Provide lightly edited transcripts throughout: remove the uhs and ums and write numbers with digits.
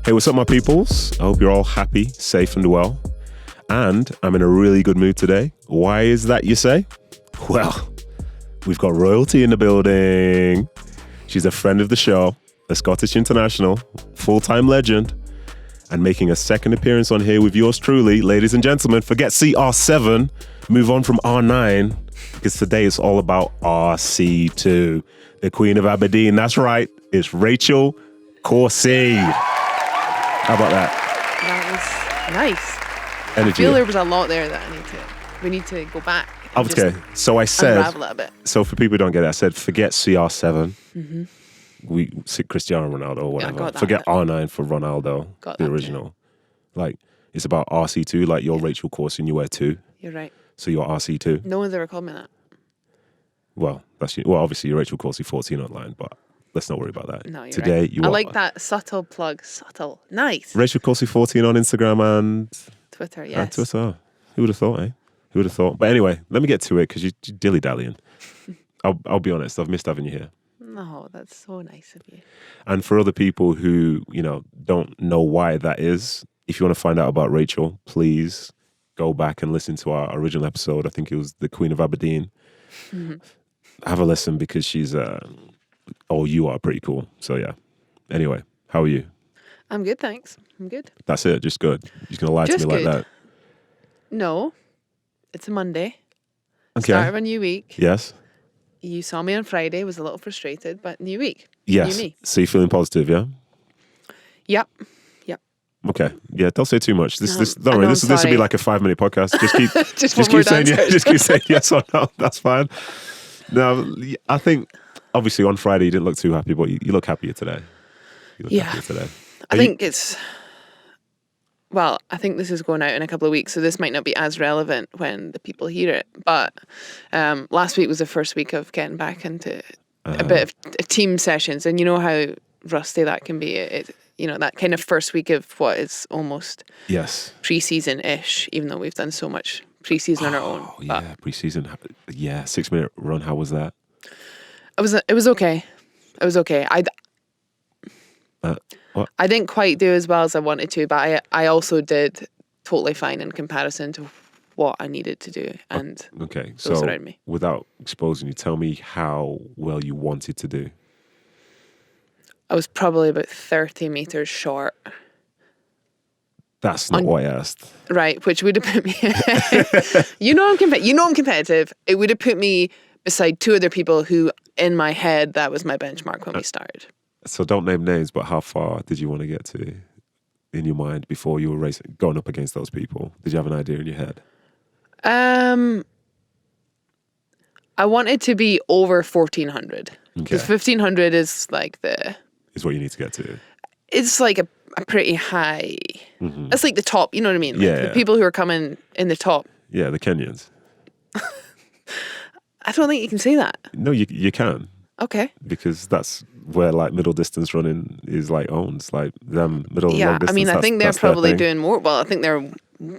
Hey, what's up, my peoples? I hope you're all happy, safe, and well. And I'm in a really good mood today. Why is that, you say? Well, we've got royalty in the building. She's a friend of the show, a Scottish international, full-time legend, and making a second appearance on here with yours truly. Ladies and gentlemen, forget CR7, move on from R9, because today it's all about RC2, the Queen of Aberdeen. That's right, it's Rachel Corsie. How about that? That was nice. Energy. I feel there was a lot there that we need to go back. Okay, so I said, unravel it a bit. So for people who don't get it, I said, forget CR7. Mm-hmm. We see Cristiano Ronaldo or whatever. got that Forget bit. R9 for Ronaldo, Got the that original. Like, it's about RC2, like you're Rachel Corsie and you wear 2. You're right. So you're RC2. No one's ever called me that. Well, obviously you're Rachel Corsie 14 online, but let's not worry about that. No, you're Today, right. you I are like that subtle plug. Subtle. Nice. Rachel Corsie 14 on Instagram and Twitter, yes. and Twitter. Who would have thought, eh? Who would have thought? But anyway, let me get to it because you're dilly-dallying. I'll be honest, I've missed having you here. No, that's so nice of you. And for other people who, don't know why that is, if you want to find out about Rachel, please go back and listen to our original episode. I think it was the Queen of Aberdeen. Mm-hmm. Have a listen because she's, you are pretty cool. So yeah. Anyway, how are you? I'm good, thanks. I'm good. That's it, just good. You're just going to lie Just to me good. like that? No, it's a Monday. Okay. Start of a new week. Yes. You saw me on Friday, was a little frustrated, but new week. Yes. New me. So you're feeling positive, yeah? Yep. Okay. Yeah, don't say too much. Don't I worry, know, this will sorry. be like a 5-minute podcast. Just keep Just just one keep more saying answer. just keep saying yes or no. That's fine. Now, I think obviously on Friday you didn't look too happy, but you look happier today. Happier today. I think I think this is going out in a couple of weeks, so this might not be as relevant when the people hear it. But last week was the first week of getting back into a bit of team sessions, and you know how rusty that can be. That kind of first week of what is almost pre-season-ish, even though we've done so much pre-season on our own. Oh yeah, pre-season. Yeah, 6-minute run. How was that? It was okay. It was okay. What? I didn't quite do as well as I wanted to, but I also did totally fine in comparison to what I needed to do and okay. those So around me. without exposing you, tell me how well you wanted to do. I was probably about 30 meters short. That's not what I asked. Right, which would have put me... I'm competitive. It would have put me beside 2 other people who, in my head, that was my benchmark when we started. So don't name names, but how far did you want to get to in your mind before you were going up against those people? Did you have an idea in your head? I wanted to be over 1,400. Because 1,500 is like is what you need to get to. It's like a pretty high... Mm-hmm. It's like the top, you know what I mean? Like Yeah. The people who are coming in the top. Yeah, the Kenyans. I don't think you can say that. No, you can. Okay. Because that's where like middle distance running is like owns. Like them middle and long distance. I mean, I think they're that's their probably thing. doing more. Well, I think they're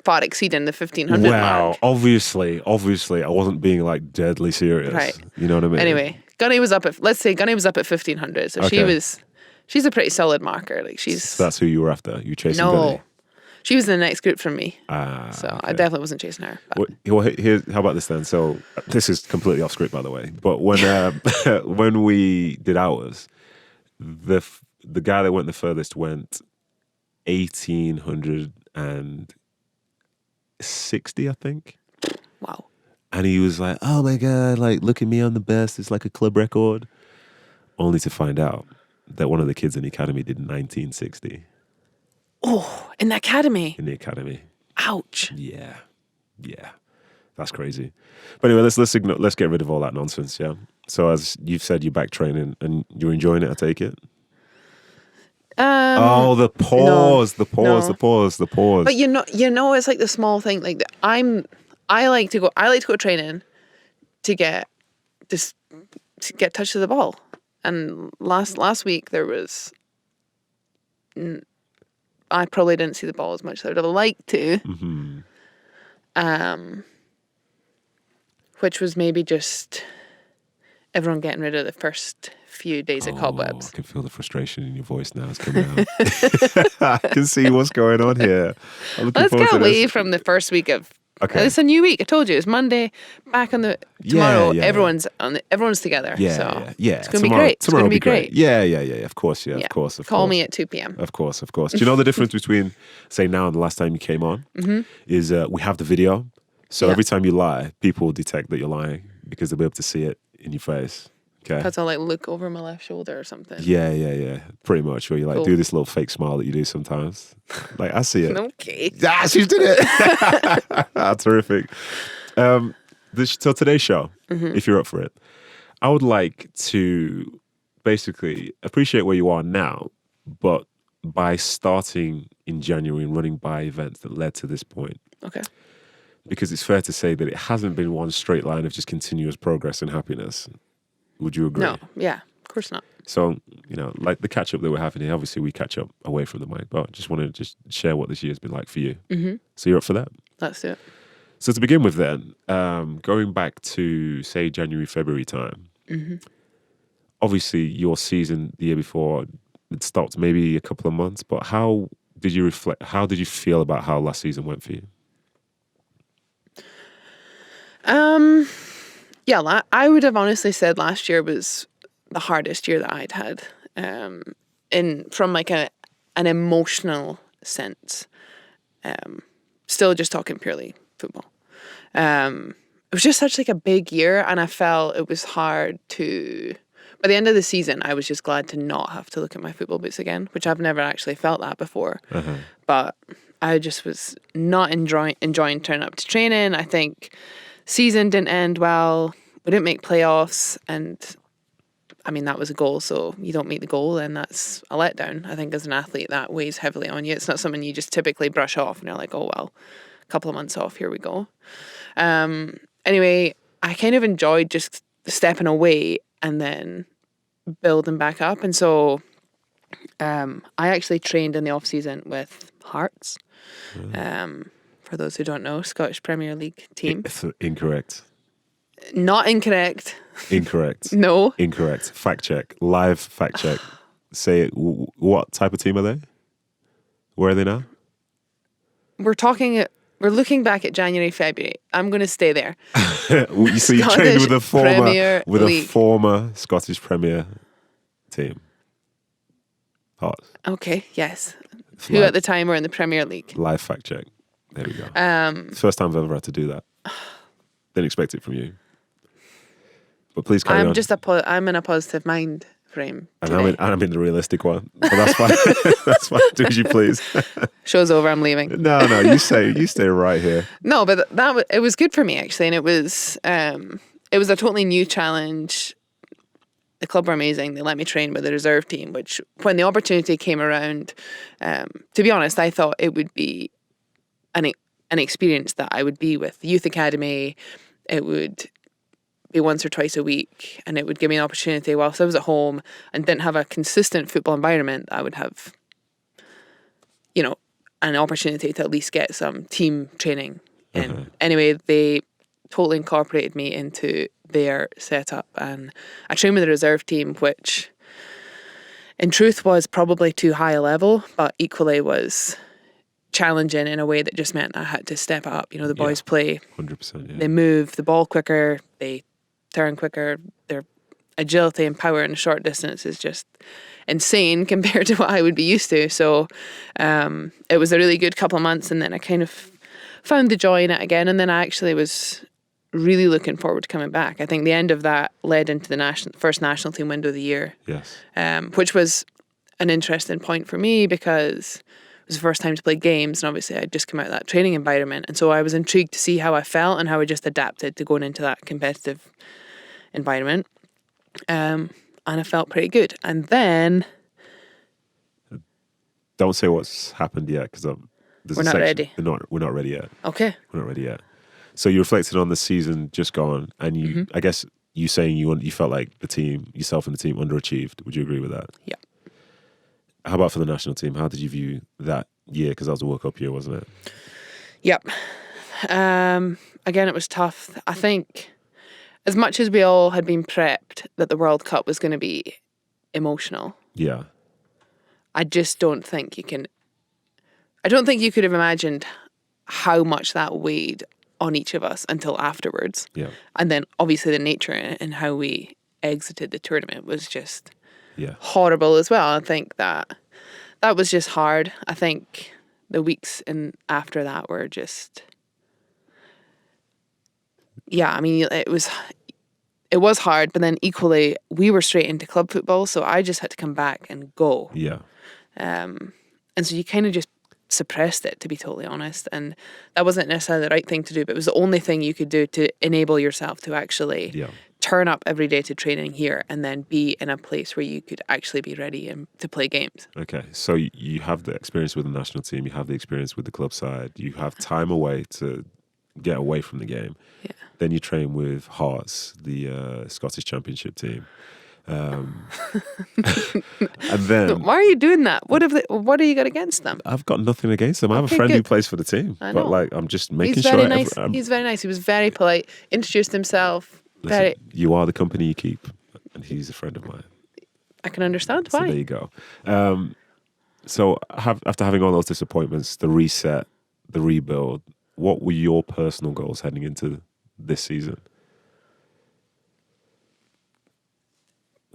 far exceeding the 1,500 mark. Obviously, I wasn't being like deadly serious. Right. You know what I mean? Anyway, Gunny was up at 1,500. So Okay. she's a pretty solid marker. Like So that's who you were after. You chasing No. Gunny? She was in the next group from me. So I definitely wasn't chasing her. But. How about this then? So this is completely off script, by the way. But when when we did ours, the guy that went the furthest went 1,860, I think. Wow. And he was like, "Oh my god! Like, look at me, I'm the best. It's like a club record." Only to find out that one of the kids in the academy did 1960. Oh, in the academy. In the academy. Ouch. Yeah. That's crazy. But anyway, let's get rid of all that nonsense, yeah? So as you've said, you're back training and you're enjoying it, I take it? The pause. But it's like the small thing. Like I like to go training to get touch of the ball. And last week there was... I probably didn't see the ball as much as I would have liked to. Mm-hmm. Which was maybe just everyone getting rid of the first few days of I cobwebs. can feel the frustration in your voice now. It's coming out. I can see what's going on here. I'm looking Let's forward get to away this. from the first week of. Okay. It's a new week. I told you it's Monday. Back on the tomorrow. Everyone's together. Yeah. It's gonna be great. Tomorrow it's will gonna be great. Yeah. Of course. Of course. Call me at 2 p.m. Of course. Do you know the difference between, say, now and the last time you came on? Mm-hmm. Is we have the video. So Yeah. every time you lie, people will detect that you're lying because they'll be able to see it in your face. Okay. Because I'll like look over my left shoulder or something. Yeah. Pretty much. Where you like Cool. do this little fake smile that you do sometimes. Like, I see it. Okay. Ah, she did it. Terrific. So today's show, if you're up for it, I would like to basically appreciate where you are now, but by starting in January and running by events that led to this point. Okay. Because it's fair to say that it hasn't been one straight line of just continuous progress and happiness. Would you agree? No. Yeah. Of course not. So, like the catch up that we're having here, obviously we catch up away from the mic, but I just want to just share what this year's been like for you. Mm-hmm. So you're up for that? Let's do it. So to begin with then, going back to, say, January, February time, obviously your season the year before, it stopped maybe a couple of months, but how did you reflect, how did you feel about how last season went for you? Yeah, I would have honestly said last year was the hardest year that I'd had, from like an emotional sense. Still just talking purely football. It was just such like a big year, and I felt it was hard to. By the end of the season, I was just glad to not have to look at my football boots again, which I've never actually felt that before. But I just was not enjoying turning up to training. I think season didn't end well. We didn't make playoffs, and I mean, that was a goal, so you don't meet the goal, and that's a letdown. I think as an athlete, that weighs heavily on you. It's not something you just typically brush off, and you're like, oh, well, a couple of months off, here we go. Anyway, I kind of enjoyed just stepping away and then building back up. And so I actually trained in the off-season with Hearts. For those who don't know, Scottish Premier League team. Incorrect. Not incorrect. Incorrect. No. Incorrect. Fact check. Live fact check. Say it. What type of team are they? Where are they now? We're looking back at January, February. I'm going to stay there. So you trained with a former Scottish Premier team. Hearts. Okay. Yes. Who at the time were in the Premier League. Live fact check. There we go. First time I've ever had to do that. Didn't expect it from you. But please carry on. I'm in a positive mind frame and today. I'm in the realistic one. But that's fine. That's fine. Do as you please. Show's over. I'm leaving. No. You stay right here. No, but it was good for me actually, and it was a totally new challenge. The club were amazing. They let me train with the reserve team, which when the opportunity came around, to be honest, I thought it would be an experience that I would be with the youth academy. It would be once or twice a week, and it would give me an opportunity whilst I was at home and didn't have a consistent football environment. I would have, an opportunity to at least get some team training. And anyway, they totally incorporated me into their setup, and I trained with the reserve team, which in truth was probably too high a level, but equally was challenging in a way that just meant I had to step up. The boys play 100%. Yeah. They move the ball quicker, they turn quicker, their agility and power in a short distance is just insane compared to what I would be used to. So it was a really good couple of months, and then I kind of found the joy in it again, and then I actually was really looking forward to coming back. I think the end of that led into the first national team window of the year. Yes. Which was an interesting point for me because it was the first time to play games, and obviously I'd just come out of that training environment, and so I was intrigued to see how I felt and how I just adapted to going into that competitive environment. And I felt pretty good. And then... Don't say what's happened yet, because we're not ready. We're not ready yet. Okay. We're not ready yet. So you reflected on the season just gone, and you, I guess, you saying you felt like the team, yourself and the team, underachieved. Would you agree with that? Yeah. How about for the national team? How did you view that year? Because that was a World Cup year, wasn't it? Yep. Again, it was tough. I think as much as we all had been prepped that the World Cup was going to be emotional. Yeah. I just don't think you can. I don't think you could have imagined how much that weighed on each of us until afterwards. Yeah. And then obviously the nature and how we exited the tournament was just Yeah. horrible as well. I think that was just hard. I think the weeks after that were just, yeah, I mean, it was hard, but then equally we were straight into club football, so I just had to come back and go. Yeah. And so you kind of just suppressed it, to be totally honest. And that wasn't necessarily the right thing to do, but it was the only thing you could do to enable yourself to actually turn up every day to training here and then be in a place where you could actually be ready to play games. Okay, so you have the experience with the national team, you have the experience with the club side, you have time away to get away from the game. Yeah. Then you train with Hearts, the Scottish Championship team. And then Why are you doing that? What are you got against them? I've got nothing against them. I have Okay, a friend who good. plays for the team, I know. but like I'm just making He's sure. very nice. He's very nice. He was very polite. Introduced himself. Listen, you are the company you keep, and he's a friend of mine. I can understand So why. there you go. So after having all those disappointments, the reset, the rebuild, what were your personal goals heading into this season?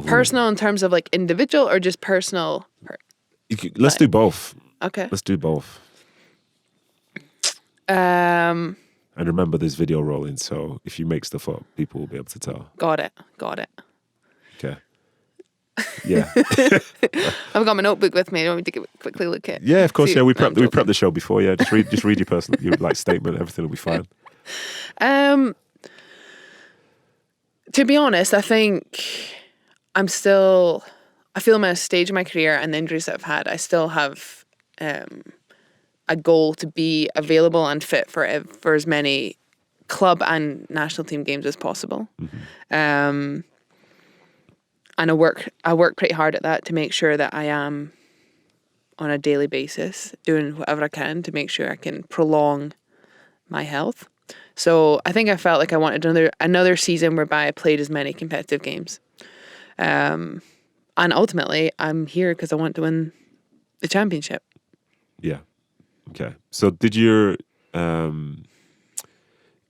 Personal in terms of like individual or just personal? Let's do both. Okay. Let's do both. Um. And remember, there's video rolling, so if you make stuff up, people will be able to tell. Got it. Okay. Yeah. I've got my notebook with me. I want me to quickly look at. Yeah, of course. See, Yeah, we no, I'm prepped the show before. Yeah, just read your personal like statement. Everything will be fine. To be honest, I think I feel I'm at a stage in my career and the injuries that I've had, I still have a goal to be available and fit for as many club and national team games as possible. Mm-hmm. And I work pretty hard at that to make sure that I am on a daily basis doing whatever I can to make sure I can prolong my health. So I think I felt like I wanted another season whereby I played as many competitive games. And ultimately, I'm here because I want to win the championship. Yeah. Okay. So did were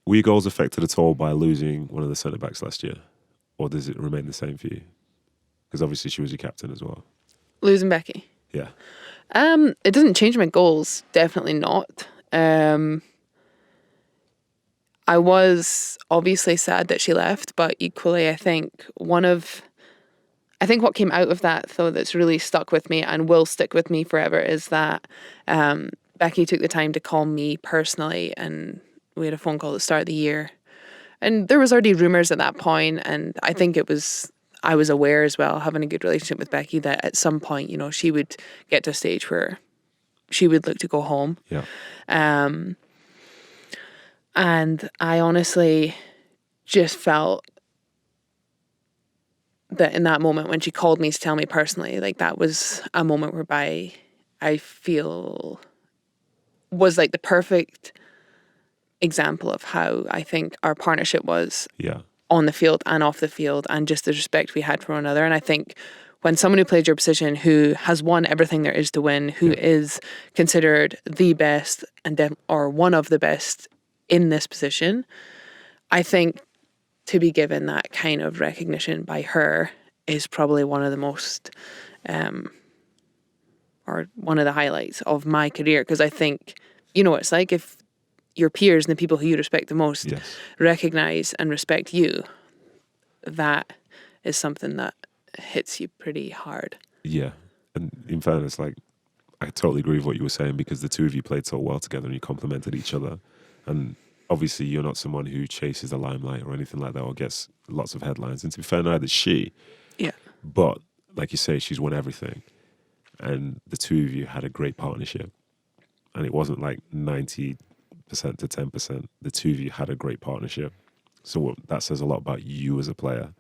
your goals affected at all by losing one of the centre backs last year? Or does it remain the same for you? Because obviously she was your captain as well. Losing Becky. Yeah. It doesn't change my goals. Definitely not. I was obviously sad that she left, but equally I think what came out of that though that's really stuck with me and will stick with me forever is that Becky took the time to call me personally, and we had a phone call at the start of the year. And there was already rumours at that point, and I think I was aware as well, having a good relationship with Becky, that at some point, she would get to a stage where she would look to go home. Yeah. And I honestly just felt that in that moment when she called me to tell me personally, like that was a moment whereby I feel was like the perfect example of how I think our partnership was on the field and off the field, and just the respect we had for one another. And I think when someone who plays your position, who has won everything there is to win, who is considered the best or one of the best in this position, I think to be given that kind of recognition by her is probably one of the most or one of the highlights of my career, because I think it's like if your peers and the people who you respect the most recognize and respect you, that is something that hits you pretty hard. Yeah. And in fairness, like, I totally agree with what you were saying, because the two of you played so well together and you complemented each other. And obviously you're not someone who chases the limelight or anything like that or gets lots of headlines. And to be fair, neither is she. Yeah. But like you say, she's won everything. And the two of you had a great partnership. And it wasn't like 90% to 10%. The two of you had a great partnership. So that says a lot about you as a player,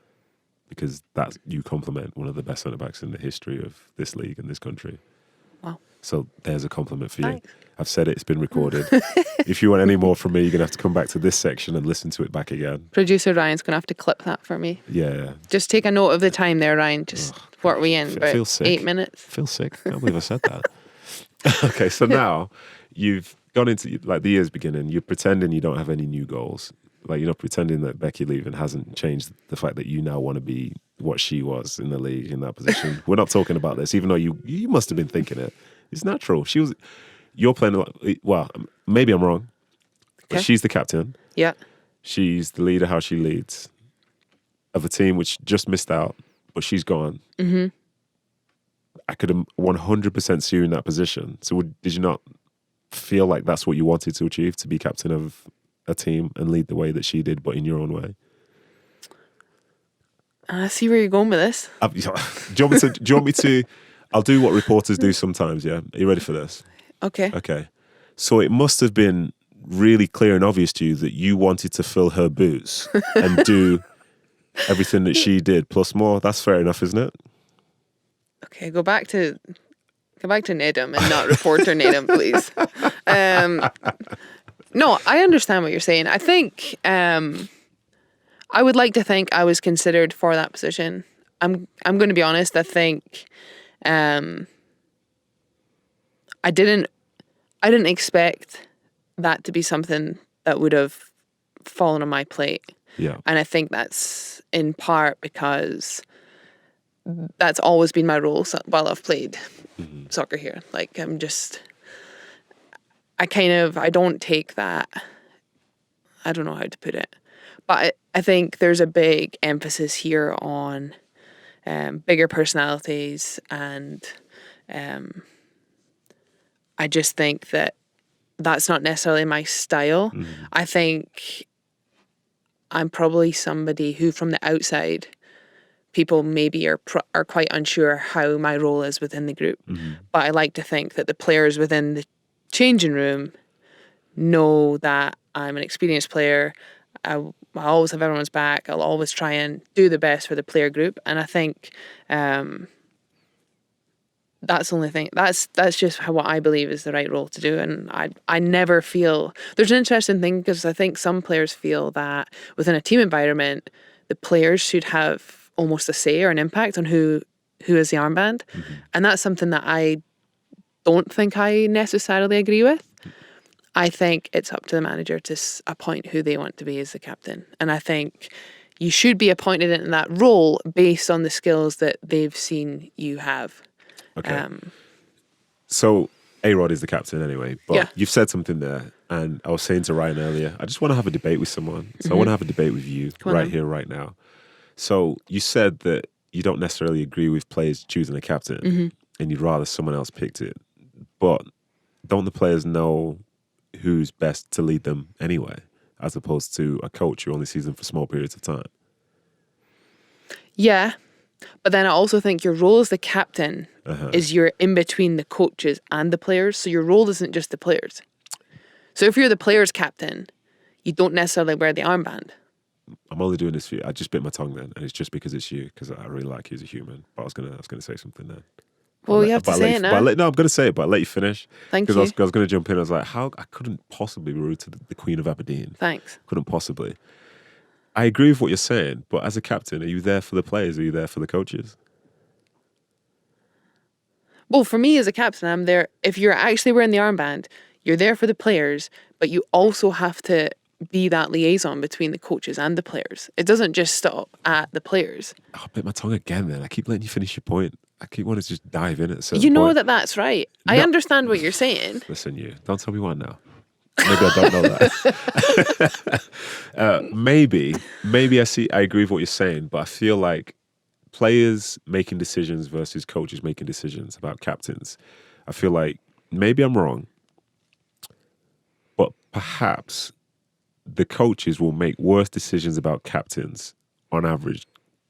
because that you complement one of the best centre-backs in the history of this league and this country. Wow. So there's a compliment for you. I've said it. It's been recorded. If you want any more from me, you're going to have to come back to this section and listen to it back again. Producer Ryan's going to have to clip that for me. Yeah. Just take a note of the time there, Ryan. Just what are we in? I feel About sick. 8 minutes? I feel sick. I can't believe I said that. Okay, so now you've gone into like the year's beginning. You're pretending you don't have any new goals. Like you're not pretending that Becky leaving hasn't changed the fact that you now want to be what she was in the league in that position. We're not talking about this, even though you must have been thinking it. It's natural. You're playing, well, maybe I'm wrong, but she's the captain. Yeah. She's the leader, how she leads of a team which just missed out, but she's gone. Mm-hmm. I could 100% see you in that position. So did you not feel like that's what you wanted to achieve, to be captain of a team and lead the way that she did, but in your own way? I see where you're going with this. Do you want me to? I'll do what reporters do sometimes, yeah? Are you ready for this? Okay. Okay. So it must have been really clear and obvious to you that you wanted to fill her boots and do everything that she did, plus more. That's fair enough, isn't it? Okay, go back to Nedum and not reporter Nedum, please. No, I understand what you're saying. I think I would like to think I was considered for that position. I'm going to be honest. I think I didn't expect that to be something that would have fallen on my plate. Yeah. And I think that's in part because that's always been my role while I've played soccer here. Like I don't take that, I don't know how to put it, but I think there's a big emphasis here on bigger personalities, and I just think that that's not necessarily my style. I think I'm probably somebody who from the outside people maybe are quite unsure how my role is within the group. But I like to think that the players within the changing room know that I'm an experienced player. I always have everyone's back. I'll always try and do the best for the player group. And I think that's the only thing. That's just what I believe is the right role to do. And I never feel... There's an interesting thing because I think some players feel that within a team environment, the players should have almost a say or an impact on who is the armband. And that's something that I don't think I necessarily agree with. I think it's up to the manager to appoint who they want to be as the captain. And I think you should be appointed in that role based on the skills that they've seen you have. Okay. So A-Rod is the captain anyway, but you've said something there, and I was saying to Ryan earlier, I just want to have a debate with someone. So I want to have a debate with you right here, right now. So you said that you don't necessarily agree with players choosing a captain and you'd rather someone else picked it. But don't the players know who's best to lead them anyway, as opposed to a coach who only sees them for small periods of time? Yeah, but then I also think your role as the captain is you're in between the coaches and the players. So your role isn't just the players. So if you're the players' captain, you don't necessarily wear the armband. I'm only doing this for you. I just bit my tongue then, and it's just because it's you, because I really like you as a human. But I was gonna say something then. Well, you have to say it now. No, I'm going to say it, but I'll let you finish. Thank you. Because I was going to jump in. I was like, how? I couldn't possibly be rude to the Queen of Aberdeen. Thanks. Couldn't possibly. I agree with what you're saying, but as a captain, are you there for the players or are you there for the coaches? Well, for me as a captain, I'm there. If you're actually wearing the armband, you're there for the players, but you also have to be that liaison between the coaches and the players. It doesn't just stop at the players. I bit my tongue again then. I keep letting you finish your point. I keep wanting to just dive in at a certain You know point. that's right. No. I understand what you're saying. Listen, don't tell me why now. Maybe I don't know that. Maybe I agree with what you're saying, but I feel like players making decisions versus coaches making decisions about captains, I feel like maybe I'm wrong, but perhaps the coaches will make worse decisions about captains on average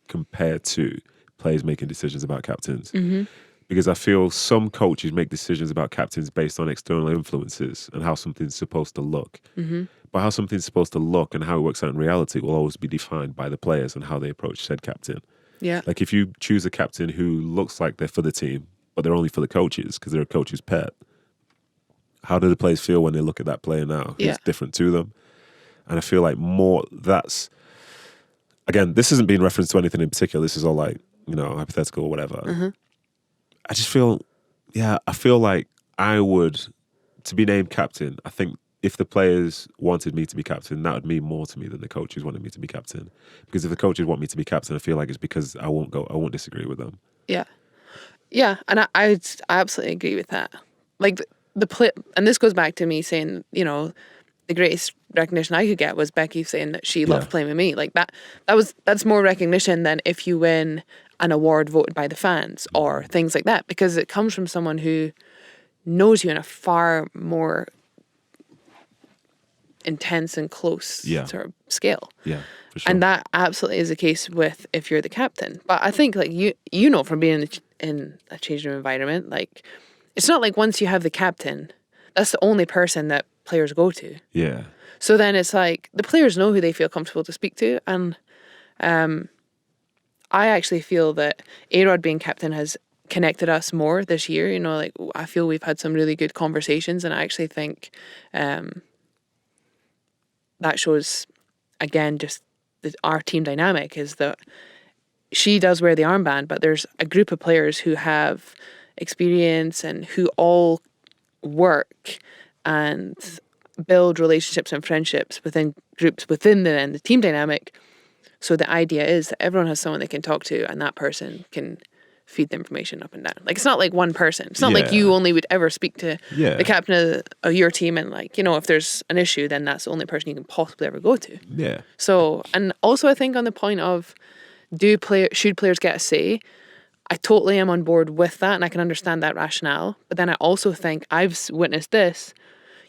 compared to players making decisions about captains. Because I feel some coaches make decisions about captains based on external influences and how something's supposed to look. But how something's supposed to look and how it works out in reality will always be defined by the players and how they approach said captain. Yeah. Like if you choose a captain who looks like they're for the team, but they're only for the coaches because they're a coach's pet, how do the players feel when they look at that player now who's different to them? And I feel like more that's, again, this isn't being referenced to anything in particular. This is all like, hypothetical or whatever. I just feel, I feel like I would, to be named captain, I think if the players wanted me to be captain, that would mean more to me than the coaches wanted me to be captain. Because if the coaches want me to be captain, I feel like it's because I won't disagree with them. Yeah. Yeah, and I absolutely agree with that. Like the play, and this goes back to me saying, the greatest recognition I could get was Becky saying that she loved playing with me. Like that's more recognition than if you win an award voted by the fans or things like that, because it comes from someone who knows you in a far more intense and close sort of scale. Yeah, for sure. And that absolutely is the case with if you're the captain. But I think like from being in a changing room environment, like it's not like once you have the captain, that's the only person that players go to. Yeah. So then it's like the players know who they feel comfortable to speak to, and I actually feel that A-Rod being captain has connected us more this year. Like I feel we've had some really good conversations, and I actually think that shows, again, just our team dynamic is that she does wear the armband, but there's a group of players who have experience and who all work and build relationships and friendships within groups within the team dynamic. So the idea is that everyone has someone they can talk to, and that person can feed the information up and down. Like it's not like one person. It's not like you only would ever speak to the captain of your team, and like, if there's an issue, then that's the only person you can possibly ever go to. Yeah. So, and also I think on the point of should players get a say, I totally am on board with that, and I can understand that rationale. But then I also think I've witnessed this.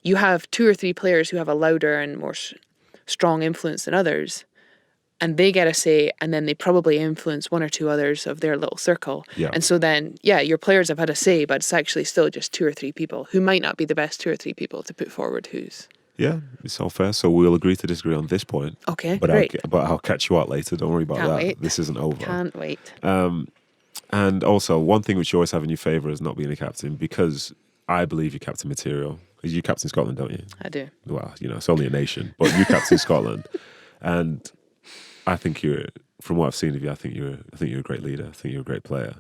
You have 2 or 3 players who have a louder and more strong influence than others, and they get a say, and then they probably influence 1 or 2 others of their little circle. Yeah. And so then, your players have had a say, but it's actually still just 2 or 3 people who might not be the best 2 or 3 people to put forward who's. Yeah, it's all fair. So we'll agree to disagree on this point. Okay, but great. I'll catch you out later. Don't worry about Can't that. wait. This isn't over. Can't wait. And also, one thing which you always have in your favour is not being a captain, because I believe you're captain material. You captain Scotland, don't you? I do. Well, it's only a nation, but you captain Scotland, and I think from what I've seen of you, I think you're a great leader. I think you're a great player.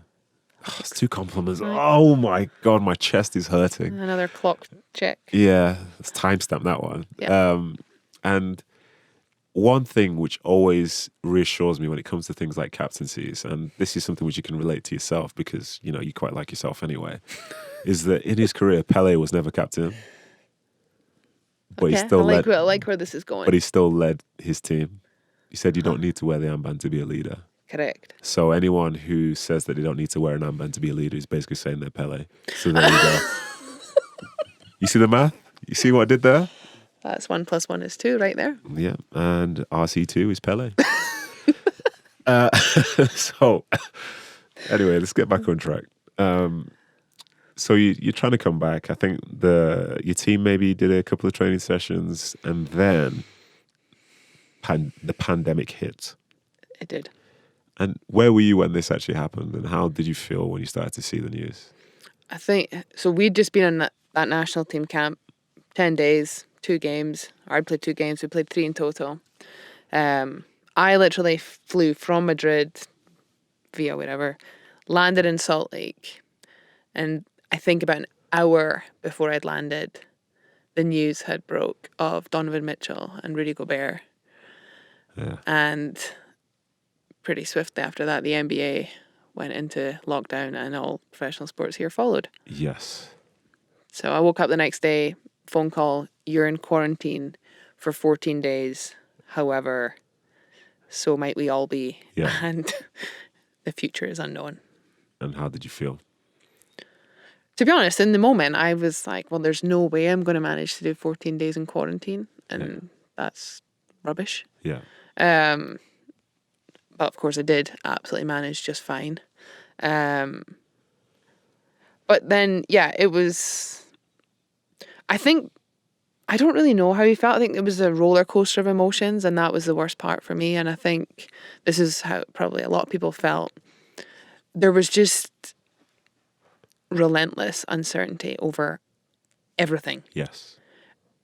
Oh, it's 2 compliments. Oh my God, my chest is hurting. Another clock check. Yeah, let's timestamp that one. Yeah. And one thing which always reassures me when it comes to things like captaincies, and this is something which you can relate to yourself because, you quite like yourself anyway, is that in his career, Pele was never captain. But he still I like where this is going. But he still led his team. He said you don't need to wear the armband to be a leader. Correct. So anyone who says that they don't need to wear an armband to be a leader is basically saying they're Pele. So there you go. You see the math? You see what I did there? That's 1 + 1 is 2 right there. Yeah, and RC2 is Pele. So anyway, let's get back on track. So you're trying to come back. I think your team maybe did a couple of training sessions, and then the pandemic hit. It did. And where were you when this actually happened, and how did you feel when you started to see the news? I think, so we'd just been in that national team camp, 10 days, 2 games. Or I'd played 2 games, we played 3 in total. I literally flew from Madrid via whatever, landed in Salt Lake, and I think about an hour before I'd landed, the news had broke of Donovan Mitchell and Rudy Gobert. Yeah. And pretty swiftly after that, the NBA went into lockdown and all professional sports here followed. Yes. So I woke up the next day, phone call, you're in quarantine for 14 days. However, so might we all be. Yeah. And the future is unknown. And how did you feel? To be honest, in the moment, I was like, well, there's no way I'm going to manage to do 14 days in quarantine. And that's rubbish. Yeah. But of course I did absolutely manage just fine. But then, it was, I think, I don't really know how he felt. I think it was a roller coaster of emotions, and that was the worst part for me. And I think this is how probably a lot of people felt. There was just relentless uncertainty over everything. Yes.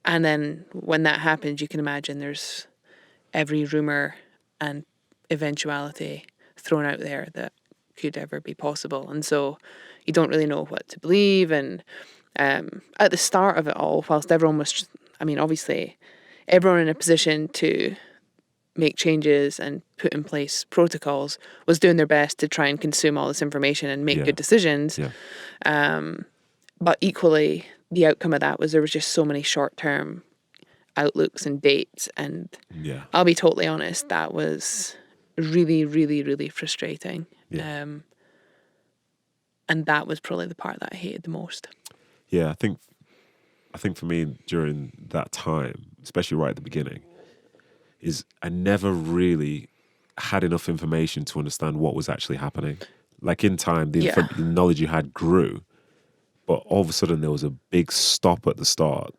And then when that happens, you can imagine there's every rumour and eventuality thrown out there that could ever be possible. And so you don't really know what to believe. And at the start of it all, whilst everyone was, obviously, everyone in a position to make changes and put in place protocols was doing their best to try and consume all this information and make good decisions. Yeah. But equally, the outcome of that was there was just so many short-term outlooks and dates. And Yeah. I'll be totally honest, that was really, really, really frustrating. Yeah. And that was probably the part that I hated the most. Yeah, I think for me during that time, especially right at the beginning, is I never really had enough information to understand what was actually happening. Like in time, the knowledge you had grew, but all of a sudden there was a big stop at the start.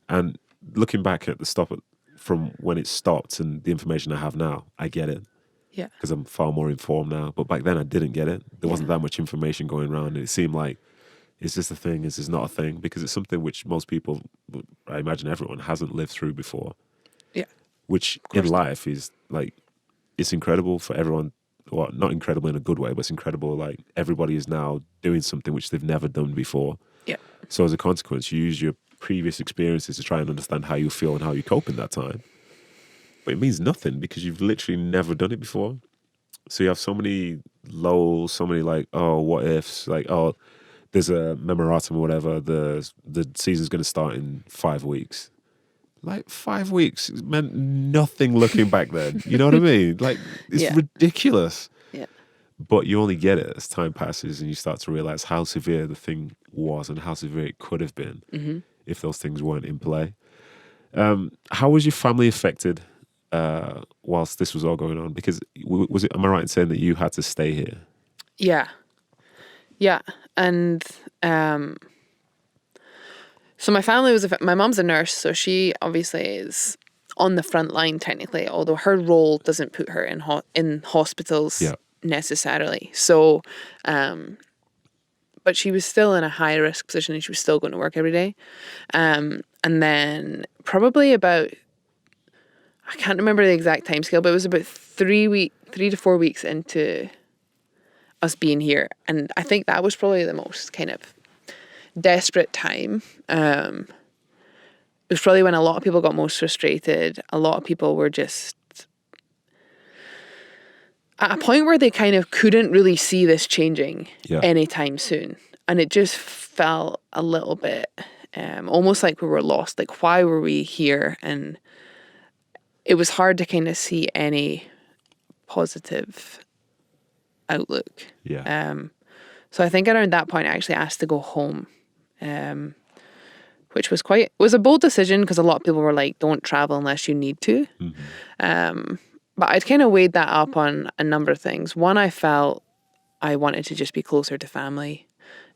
And looking back at the from when it stopped and the information I have now, I get it. Yeah. Because I'm far more informed now. But back then I didn't get it. There wasn't that much information going around. It seemed like, is this a thing? Is this not a thing? Because it's something which most people, I imagine everyone, hasn't lived through before. Yeah. Which in life is like, it's incredible for everyone. Well, not incredible in a good way, but it's incredible. Like everybody is now doing something which they've never done before. Yeah. So as a consequence, you use your previous experiences to try and understand how you feel and how you cope in that time. But it means nothing because you've literally never done it before. So you have so many lows, so many like, oh, what ifs, like, oh, there's a memorandum or whatever, the season's going to start in 5 weeks. Like 5 weeks meant nothing looking back then. You know what I mean? Like, it's ridiculous. Yeah. But you only get it as time passes and you start to realize how severe the thing was and how severe it could have been if those things weren't in play. How was your family affected whilst this was all going on? Because am I right in saying that you had to stay here? Yeah. Yeah. And so my family was, my mom's a nurse, so she obviously is on the front line technically, although her role doesn't put her in hospitals necessarily. So, but she was still in a high risk position and she was still going to work every day. And then probably about, I can't remember the exact time scale, but it was about 3 to 4 weeks into us being here. And I think that was probably the most kind of desperate time. It was probably when a lot of people got most frustrated. A lot of people were just at a point where they kind of couldn't really see this changing anytime soon. And it just felt a little bit almost like we were lost. Like, why were we here? And it was hard to kind of see any positive outlook. Yeah. So I think around that point I actually asked to go home, which was a bold decision because a lot of people were like, don't travel unless you need to. But I'd kind of weighed that up on a number of things. One, I felt I wanted to just be closer to family.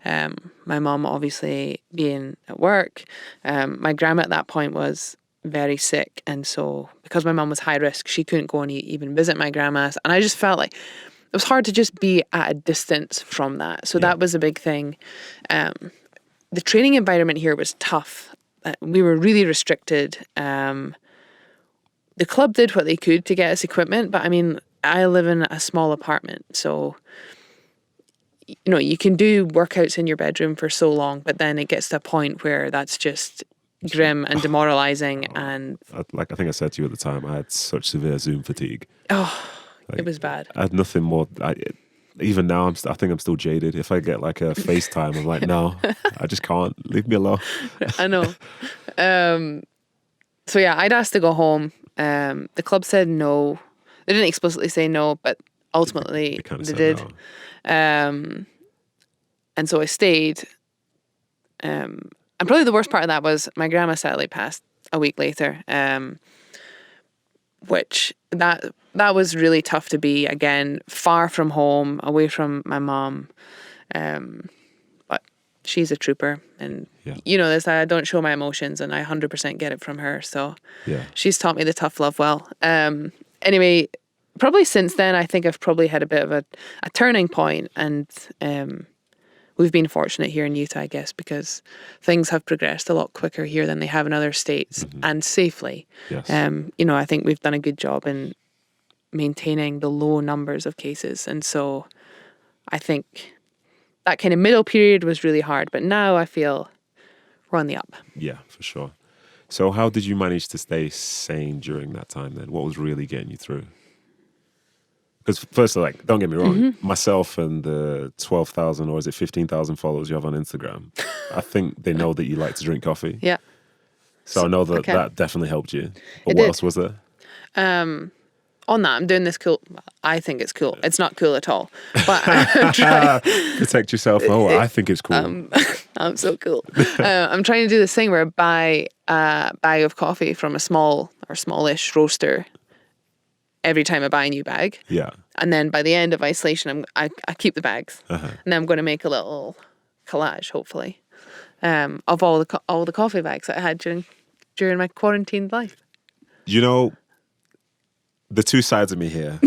My mum obviously being at work. My grandma at that point was very sick, and so because my mum was high risk, she couldn't go and even visit my grandma's, and I just felt like it was hard to just be at a distance from that. So that was a big thing. The training environment here was tough. We were really restricted. The club did what they could to get us equipment, but I mean, I live in a small apartment, so you can do workouts in your bedroom for so long, but then it gets to a point where that's just grim and demoralizing. And I think I said to you at the time, I had such severe Zoom fatigue. It was bad. I had nothing more. Even now, I think I'm still jaded. If I get like a FaceTime, I'm like, no, I just can't. Leave me alone. I know. So yeah, I'd asked to go home. The club said no. They didn't explicitly say no, but ultimately they did. No. And so I stayed. And probably the worst part of that was my grandma sadly passed a week later. Which that was really tough to be, again, far from home, away from my mom. But she's a trooper, and this, I don't show my emotions, and I 100% get it from her. So she's taught me the tough love well. Anyway, probably since then, I think I've probably had a bit of a turning point, and we've been fortunate here in Utah, I guess, because things have progressed a lot quicker here than they have in other states, and safely. Yes. I think we've done a good job in maintaining the low numbers of cases. And so I think that kind of middle period was really hard, but now I feel we're on the up. Yeah, for sure. So how did you manage to stay sane during that time then? What was really getting you through? Because firstly, like, don't get me wrong, myself and the 12,000 or is it 15,000 followers you have on Instagram, I think they know that you like to drink coffee. Yeah. So I know that Okay. that definitely helped you. But It what did. else was there? On that, I'm doing this cool. Well, I think it's cool. It's not cool at all. But I'm trying. Protect yourself. Oh, I think it's cool. I'm so cool. I'm trying to do this thing where I buy a bag of coffee from a small or smallish roaster every time I buy a new bag. Yeah. And then by the end of isolation, I keep the bags. Uh-huh. And then I'm going to make a little collage, hopefully, of all the coffee bags that I had during my quarantined life. You know, the two sides of me here,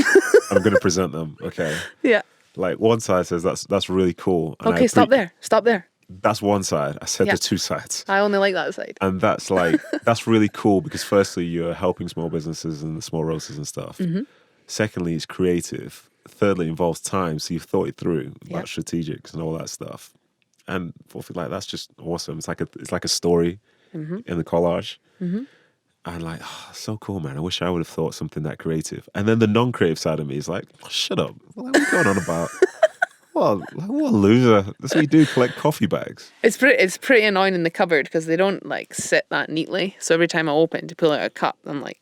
I'm going to present them, okay? Yeah. Like, one side says that's really cool. And Okay, stop there. Stop there. That's one side. I said Yeah. there's two sides. I only like that side. And that's like, that's really cool because firstly, you're helping small businesses and the small roasters and stuff. Mm-hmm. Secondly, it's creative. Thirdly, it involves time. So you've thought it through Yeah. about strategics and all that stuff. And fourthly, like, that's just awesome. It's like a story in the collage. Mm-hmm. And like, oh, so cool, man. I wish I would have thought something that creative. And then the non-creative side of me is like, oh, shut up. What are you going on about? What a loser. That's what you do, collect coffee bags. It's pretty annoying in the cupboard because they don't like sit that neatly. So every time I open to pull out a cup, I'm like,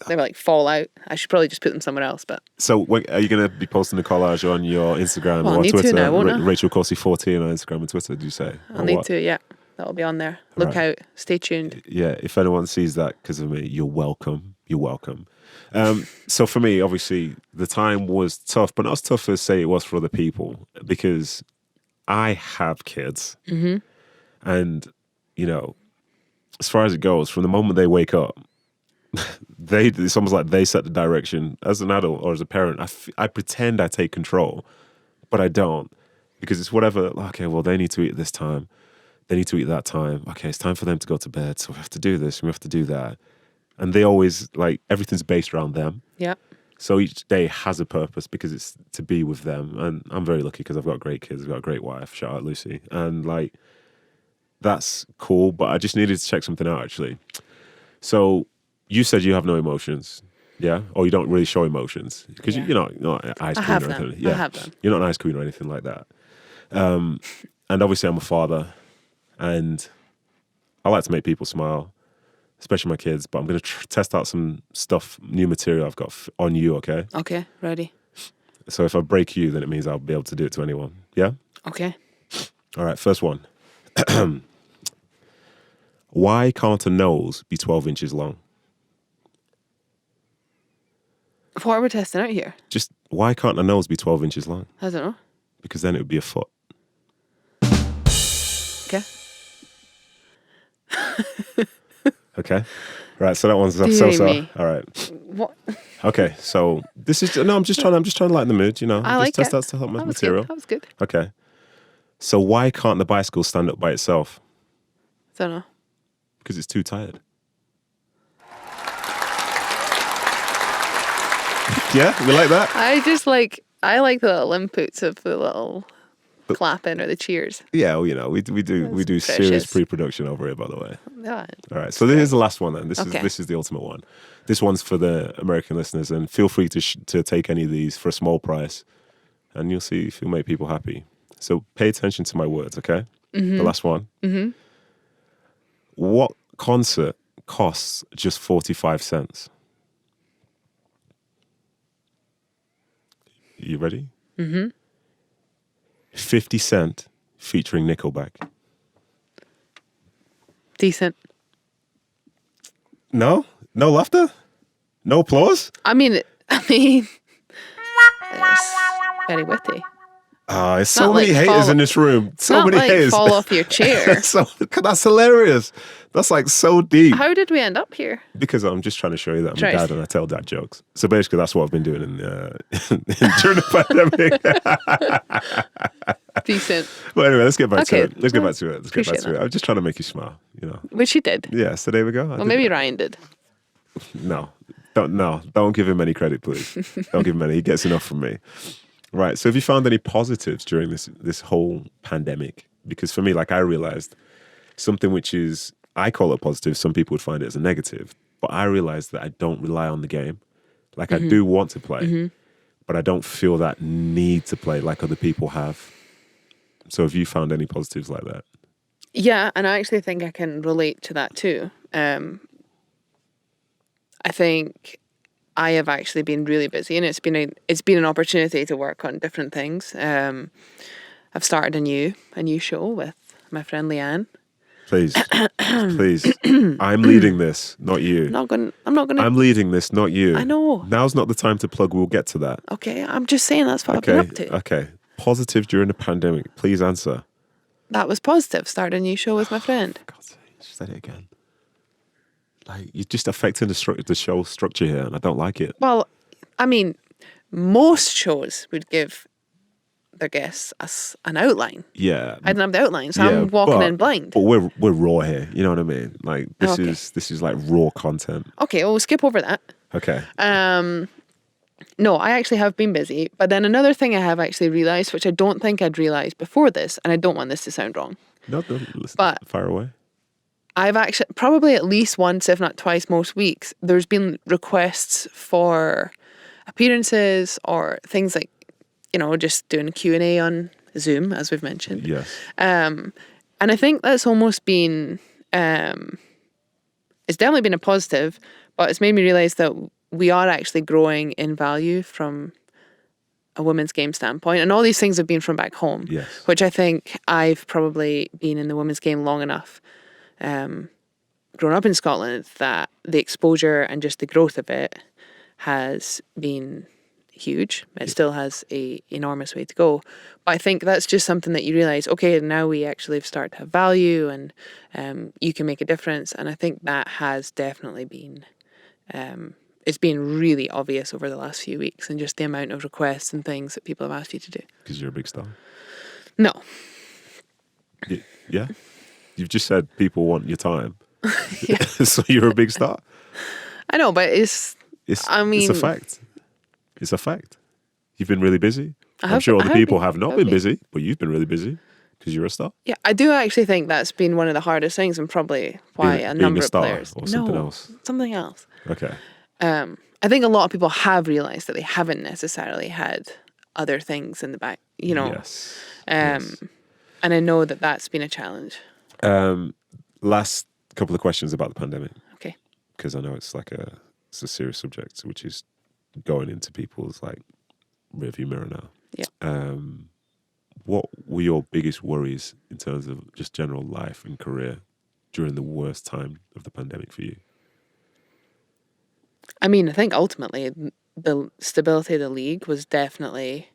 they like fall out. I should probably just put them somewhere else. But So are you going to be posting the collage on your Instagram Well, I or need to Twitter? now, won't I? Rachel Corsie 14 on Instagram and Twitter, do you say? I'll Or need what? to, yeah. That'll be on there. Look out. Stay tuned. Yeah, if anyone sees that because of me, you're welcome. You're welcome. So for me, obviously, the time was tough, but not as tough as, say, it was for other people because I have kids. Mm-hmm. And, you know, as far as it goes, from the moment they wake up, it's almost like they set the direction. As an adult or as a parent, I pretend I take control, but I don't because it's whatever. Okay, well, they need to eat at this time. They need to eat at that time. Okay, it's time for them to go to bed. So we have to do this. We have to do that. And they always, like, everything's based around them. Yeah. So each day has a purpose because it's to be with them. And I'm very lucky because I've got great kids. I've got a great wife. Shout out Lucy. And, like, that's cool. But I just needed to check something out, actually. So you said you have no emotions. Yeah? Or you don't really show emotions. Because Yeah. you're not an ice I queen have or them. anything. I have them. You're not an ice queen or anything like that. And obviously I'm a father. And I like to make people smile, especially my kids. But I'm going to test out some stuff, new material I've got on you, okay? Okay. Ready. So if I break you, then it means I'll be able to do it to anyone. Yeah? Okay. All right, first one. Why can't a nose be 12 inches long? What are we testing out here? Just why can't a nose be 12 inches long? I don't know. Because then it would be a foot. Okay. Okay? Right, so that one's Dearie so. me. All right. What? Okay, so this is I'm just trying to lighten the mood, you know. I like just test it. out to help my That was material. good. That was good. Okay. So why can't the bicycle stand up by itself? Don't know. Because it's too tired. Yeah, we like that. I like the little inputs of the little clapping or the cheers. Yeah, well, you know, we do That's serious precious. pre-production over here, by the way. Yeah. All right, so this is the last one then. Okay. This is the ultimate one. This one's for the American listeners, and feel free to take any of these for a small price, and you'll see if you'll make people happy. So pay attention to my words, okay? The last one. Mm-hmm. What concert costs just 45 cents? You ready? Mm-hmm. 50 Cent featuring Nickelback. Decent. No? No laughter? No applause? I mean, it's very witty. It's so many haters in this room. So not many like haters. fall off your chair. So that's hilarious. That's like so deep. How did we end up here? Because I'm just trying to show you that I'm Right. a dad and I tell dad jokes. So basically, that's what I've been doing during the pandemic. Decent. But anyway, let's get back to Okay. it. Let's get back to it. Appreciate that. I'm just trying to make you smile. You know. Which you did. Yeah. So there we go. Well, maybe Ryan did. No. Don't give him any credit, please. Don't give him any. He gets enough from me. Right. So have you found any positives during this whole pandemic? Because for me, like, I realized something which is, I call it positive. Some people would find it as a negative. But I realized that I don't rely on the game. Like, I do want to play, but I don't feel that need to play like other people have. So have you found any positives like that? Yeah, and I actually think I can relate to that too. I think I have actually been really busy, and it's been an opportunity to work on different things. I've started a new show with my friend Leanne. Please, please. I'm leading this, not you. I'm not gonna. I'm leading this, not you. I know. Now's not the time to plug. We'll get to that. Okay, I'm just saying that's what I've been up to. Okay. Positive during the pandemic. Please answer. That was positive. Start a new show with my friend. God's sake, just say it again. Like, you're just affecting the show structure here, and I don't like it. Well, I mean, most shows would give their guests an outline. Yeah. I didn't have the outline, so I'm walking in blind. But we're raw here. You know what I mean? Like, this Okay. is like raw content. Okay, well, we'll skip over that. Okay. No, I actually have been busy. But then another thing I have actually realised, which I don't think I'd realised before this, and I don't want this to sound wrong, No, don't listen. But- Fire away. I've actually, probably at least once, if not twice, most weeks, there's been requests for appearances or things like, just doing a Q&A on Zoom, as we've mentioned. Yes. And I think that's almost been, it's definitely been a positive, but it's made me realise that we are actually growing in value from a women's game standpoint. And all these things have been from back home, Yes. which I think I've probably been in the women's game long enough, grown up in Scotland, that the exposure and just the growth of it has been huge. It still has a enormous way to go. But I think that's just something that you realise, okay, now we actually start to have value and you can make a difference. And I think that has definitely been, it's been really obvious over the last few weeks, and just the amount of requests and things that people have asked you to do. Because you're a big star. No. Yeah. You've just said people want your time. Yeah. So you're a big star. I know, but It's a fact. It's a fact. You've been really busy. I'm sure other people have not been busy, but you've been really busy because you're a star. Yeah, I do actually think that's been one of the hardest things, and probably why a number of players. Or something else. Something else. Okay. I think a lot of people have realised that they haven't necessarily had other things in the back, Yes. And I know that that's been a challenge. Last couple of questions about the pandemic, Okay. because I know it's a serious subject, which is going into people's like rearview mirror now. Yeah. What were your biggest worries in terms of just general life and career during the worst time of the pandemic for you? I mean, I think ultimately the stability of the league was definitely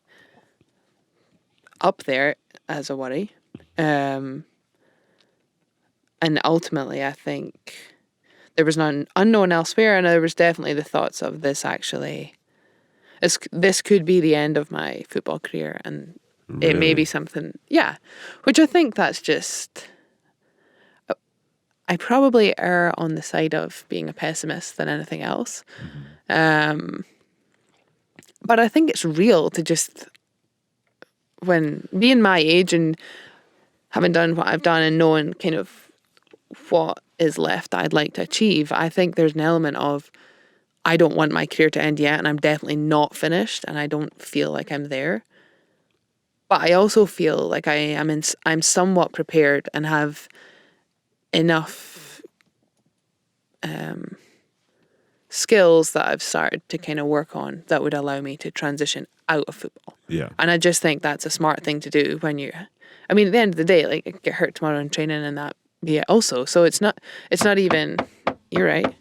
up there as a worry. And ultimately, I think there was none unknown elsewhere, and there was definitely the thoughts of this could be the end of my football career, and it may be something, which I think that's just, I probably err on the side of being a pessimist than anything else. But I think it's real to just, when being my age and having done what I've done and knowing kind of what is left I'd like to achieve, I think there's an element of, I don't want my career to end yet, and I'm definitely not finished, and I don't feel like I'm there. But I also feel like I'm somewhat prepared and have enough skills that I've started to kind of work on that would allow me to transition out of football. Yeah. And I just think that's a smart thing to do when at the end of the day, like, I get hurt tomorrow in training and that be it also. So it's not even, you're right.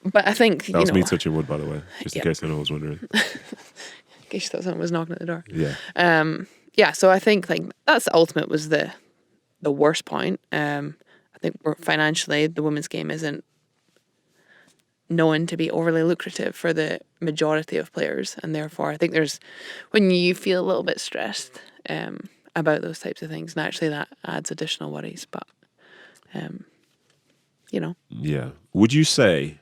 But I think, That was me touching wood, by the way, just in case anyone was wondering. case you thought someone was knocking at the door. Yeah. Yeah, so I think like that's the ultimate was the worst point. I think financially the women's game isn't known to be overly lucrative for the majority of players, and therefore I think there's when you feel a little bit stressed about those types of things, naturally that adds additional worries. But Yeah. Would you say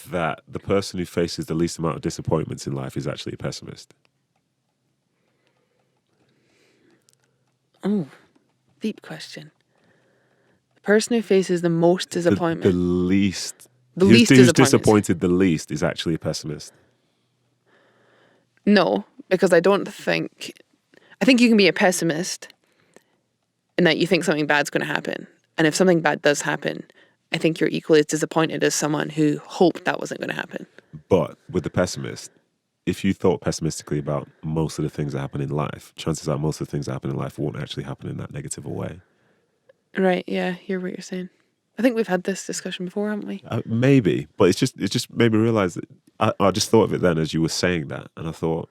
that the person who faces the least amount of disappointments in life is actually a pessimist? Oh, deep question. The person who faces the most disappointment, The least. Who's disappointed the least is actually a pessimist. No, because I think you can be a pessimist in that you think something bad's going to happen. And if something bad does happen, I think you're equally as disappointed as someone who hoped that wasn't going to happen. But with the pessimist, if you thought pessimistically about most of the things that happen in life, chances are most of the things that happen in life won't actually happen in that negative a way. Right, yeah, hear what you're saying. I think we've had this discussion before, haven't we? Maybe, but it just made me realize that I just thought of it then as you were saying that, and I thought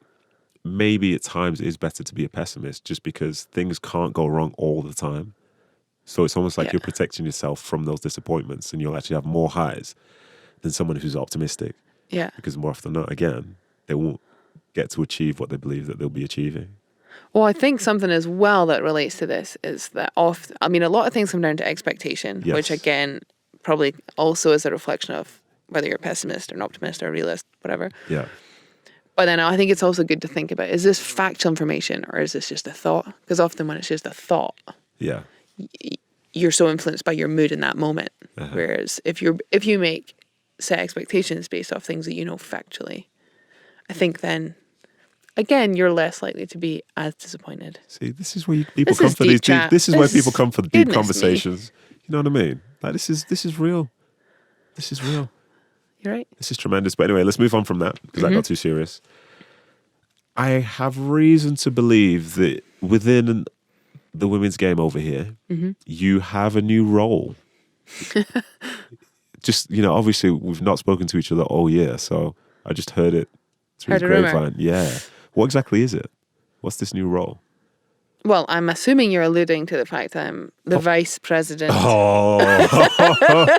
maybe at times it is better to be a pessimist just because things can't go wrong all the time. So it's almost like you're protecting yourself from those disappointments, and you'll actually have more highs than someone who's optimistic. Yeah. Because more often than not, again, they won't get to achieve what they believe that they'll be achieving. Well, I think something as well that relates to this is that a lot of things come down to expectation, which again, probably also is a reflection of whether you're a pessimist or an optimist or a realist, whatever. Yeah. But then I think it's also good to think about, is this factual information or is this just a thought? Because often when it's just a thought, you're so influenced by your mood in that moment. Whereas if you make set expectations based off things that you know factually, I think then again you're less likely to be as disappointed. See, this is where people come for these deep. This is where people come for the deep conversations. You know what I mean? Like this is real. This is real. You're right. This is tremendous. But anyway, let's move on from that because that got too serious. I have reason to believe that within the women's game over here, you have a new role. Just, obviously we've not spoken to each other all year, so I just heard it through the grapevine. Yeah. What exactly is it? What's this new role? Well, I'm assuming you're alluding to the fact I'm the vice president. Oh,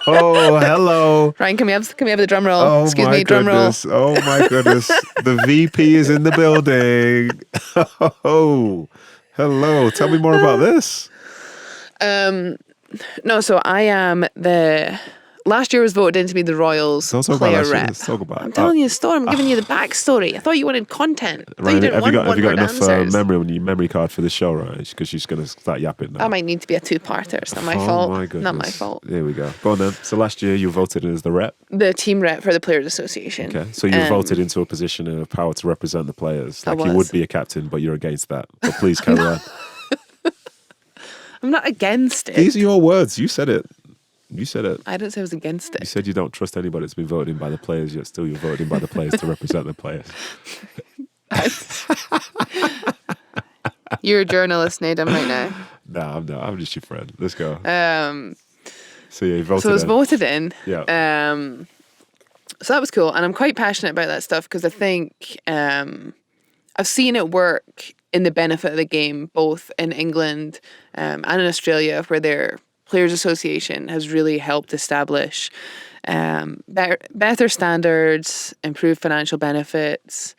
hello. Ryan, can we have the drum roll? Oh, Excuse my me, drum roll. goodness. Oh my goodness. The VP is in the building. Oh, hello. Tell me more about this. No, so I am last year was voted in to be the Royals player rep. Let's talk about I'm telling you the story. I'm giving you the backstory. I thought you wanted content. Ryan, have you got enough memory card for this show, right? Because she's going to start yapping now. I might need to be a two-parter. It's not my fault. My goodness. Not my fault. There we go. Go on then. So last year you voted in as the rep? The team rep for the Players Association. Okay. So you voted into a position of power to represent the players. Like you would be a captain, but you're against that. But please carry on. I'm not against it. These are your words. You said it. You said it. I didn't say I was against it. You said you don't trust anybody that's been voted in by the players, yet still you're voting by the players to represent the players. You're a journalist, Nedum, right now. Nah, I'm not. I'm just your friend. Let's go. So yeah, you voted in. So I was voted in. Yeah. So that was cool. And I'm quite passionate about that stuff because I think I've seen it work in the benefit of the game, both in England and in Australia, where their Players Association has really helped establish better standards, improved financial benefits,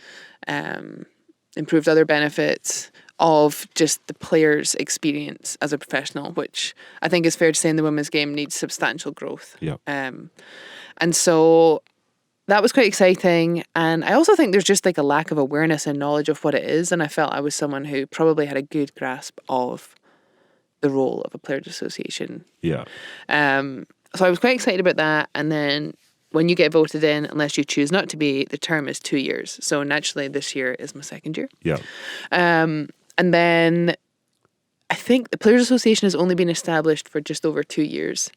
improved other benefits of just the player's experience as a professional, which I think is fair to say in the women's game needs substantial growth. Yeah. And so that was quite exciting. And I also think there's just like a lack of awareness and knowledge of what it is. And I felt I was someone who probably had a good grasp of the role of a players association. Yeah. So I was quite excited about that. And then when you get voted in, unless you choose not to be, the term is 2 years. So naturally this year is my second year. Yeah. And then I think the Players Association has only been established for just over 2 years.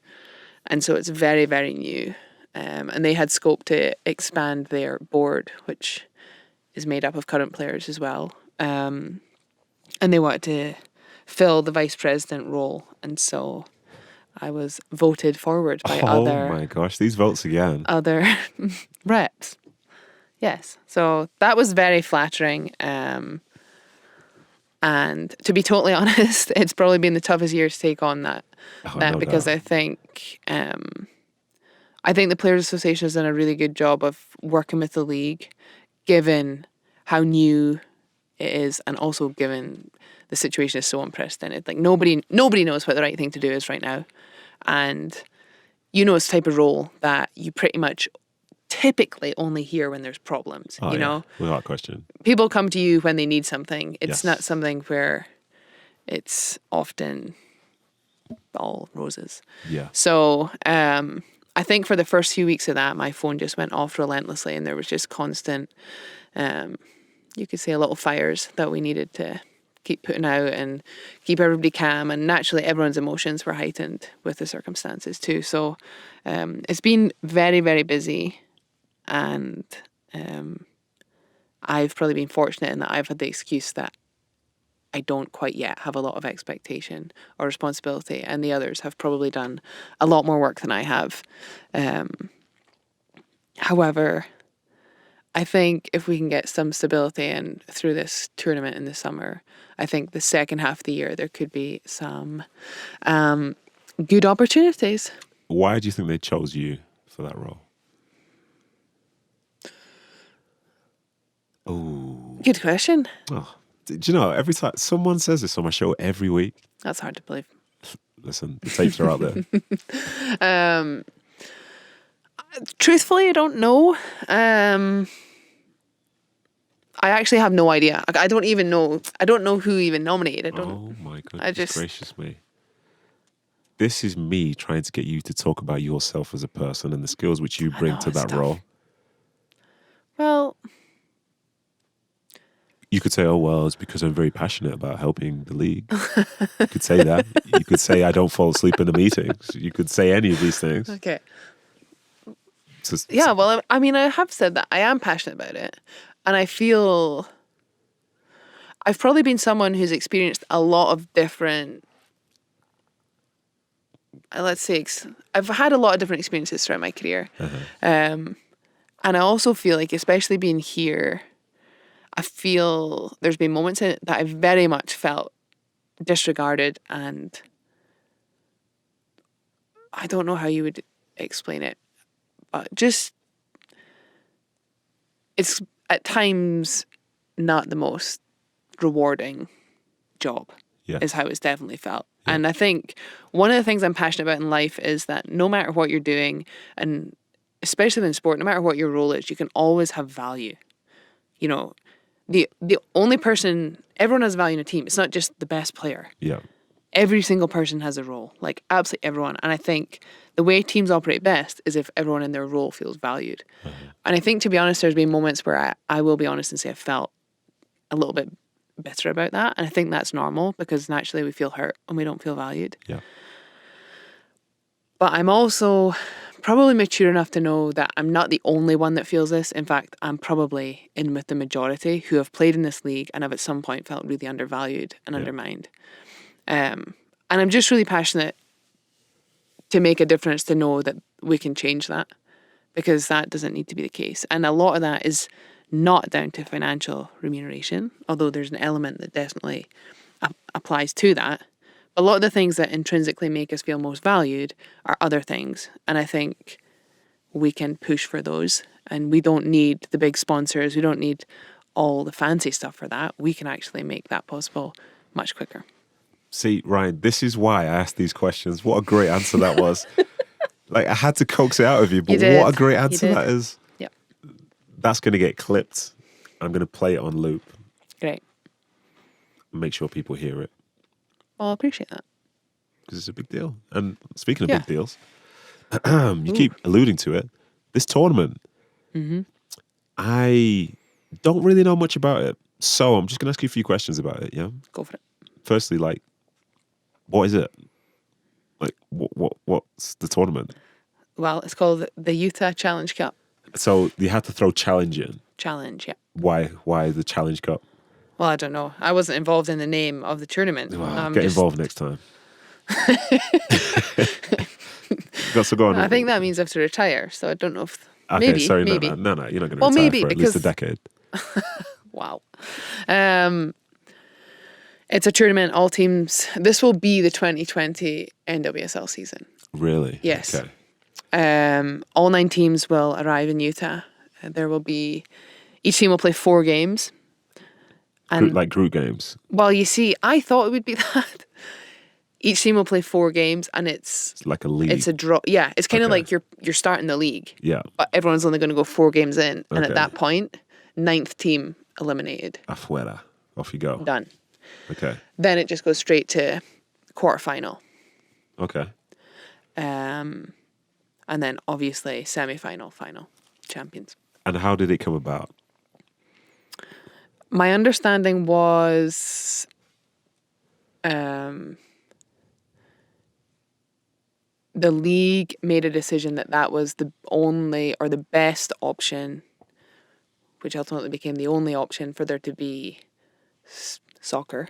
And so it's very, very new. And they had scope to expand their board, which is made up of current players as well. And they wanted to fill the vice president role. And so I was voted forward by other... Oh my gosh, these votes again. Other reps. Yes. So that was very flattering. And to be totally honest, it's probably been the toughest year to take on that. No Because doubt. I think the Players Association has done a really good job of working with the league, given how new it is, and also given the situation is so unprecedented. Like nobody knows what the right thing to do is right now, and it's the type of role that you pretty much typically only hear when there's problems. Oh, yeah, without question. People come to you when they need something. It's Yes. not something where it's often all roses. Yeah. So I think for the first few weeks of that, my phone just went off relentlessly, and there was just constant, you could say, little fires that we needed to keep putting out and keep everybody calm. And naturally, everyone's emotions were heightened with the circumstances too. So it's been very, very busy, and I've probably been fortunate in that I've had the excuse that I don't quite yet have a lot of expectation or responsibility, and the others have probably done a lot more work than I have. However, I think if we can get some stability in through this tournament in the summer, I think the second half of the year there could be some good opportunities. Why do you think they chose you for that role? Oh, Good question. oh. Do you know, every time someone says this on my show every week, That's hard to believe. listen, the tapes are out there. Truthfully, I don't know. I actually have no idea. I don't even know. I don't know who even nominated. I don't. Oh my goodness just- gracious me. This is me trying to get you to talk about yourself as a person and the skills which you bring know, to it's that tough. role. Well, You could say, oh, well, it's because I'm very passionate about helping the league. You could say that. You could say I don't fall asleep in the meetings. You could say any of these things. okay. Just- Yeah, well, I mean, I have said that I am passionate about it, and I feel I've probably been someone who's experienced a lot of different. Let's say I've had a lot of different experiences throughout my career, and I also feel like, especially being here, I feel there's been moments in it that I've very much felt disregarded, and I don't know how you would explain it, but just it's at times not the most rewarding job. Yeah. Is how it's definitely felt. Yeah. And I think one of the things I'm passionate about in life is that no matter what you're doing, and especially in sport, no matter what your role is, you can always have value. You know, the only person, everyone has value in a team. It's not just the best player. Yeah. Every single person has a role, like absolutely everyone. And I think the way teams operate best is if everyone in their role feels valued. And I think, to be honest, there's been moments where I will be honest and say I felt a little bit bitter about that. And I think that's normal, because naturally we feel hurt when we don't feel valued. Yeah. But I'm also probably mature enough to know that I'm not the only one that feels this. In fact, I'm probably in with the majority who have played in this league and have at some point felt really undervalued and undermined. And I'm just really passionate to make a difference, to know that we can change that, because that doesn't need to be the case. And a lot of that is not down to financial remuneration, although there's an element that definitely applies to that. But a lot of the things that intrinsically make us feel most valued are other things. And I think we can push for those. And we don't need the big sponsors. We don't need all the fancy stuff for that. We can actually make that possible much quicker. See, Ryan, this is why I asked these questions. What a great answer that was. Like, I had to coax it out of you, but what a great answer that is. Yep. That's going to get clipped. I'm going to play it on loop. Great. Make sure people hear it. Well, I appreciate that. Because it's a big deal. And speaking of Yeah. big deals, you keep alluding to it. This tournament, I don't really know much about it. So I'm just going to ask you a few questions about it, yeah? Go for it. Firstly, like, what is it? Like, what's the tournament? Well, it's called the Utah Challenge Cup. So you had to throw challenge in. Challenge, yeah. Why the Challenge Cup? Well, I don't know. I wasn't involved in the name of the tournament. Well, get involved next time. Got to go on. I think that means I have to retire, so I don't know if... Okay, maybe, sorry, maybe. no. You're not going to Well, retire maybe, for at least a because- decade. Wow. It's a tournament. All teams. This will be the 2020 NWSL season. Really? Yes. Okay. All 9 teams will arrive in Utah. There will be. Each team will play 4 games. And Like group games. well, you see, I thought it would be that. Each team will play 4 games, and it's It's like a league. it's a draw. Yeah, it's kind of Okay. like you're starting the league, Yeah. but everyone's only going to go 4 games in, and Okay. at that point, 9th team eliminated, Afuera. Off you go. done. Okay. Then it just goes straight to quarterfinal, Okay. and then obviously semi-final, final, champions. And how did it come about? My understanding was, the league made a decision that was the only or the best option, which ultimately became the only option for there to be soccer,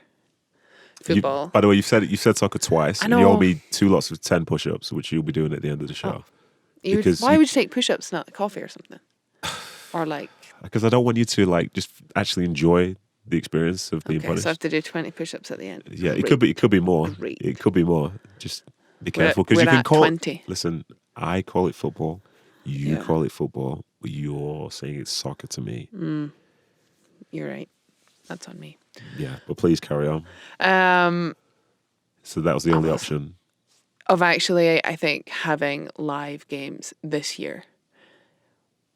football. By the way, you said soccer twice. I And you owe know. me 2 lots of 10 push-ups, which you'll be doing at the end of the show. Why would you take push-ups, not coffee or something? Or like, Because I don't want you to like just actually enjoy the experience of being okay, punished. so I have to do 20 push-ups at the end. Yeah, it Great. could be more. Great. It could be more. Just be We're careful because you at can call 20. it. Listen, I call it football. You Yeah. call it football. But you're saying it's soccer to me. You're right. That's on me. Yeah, but please carry on. So that was the only option. Of actually, I think, having live games this year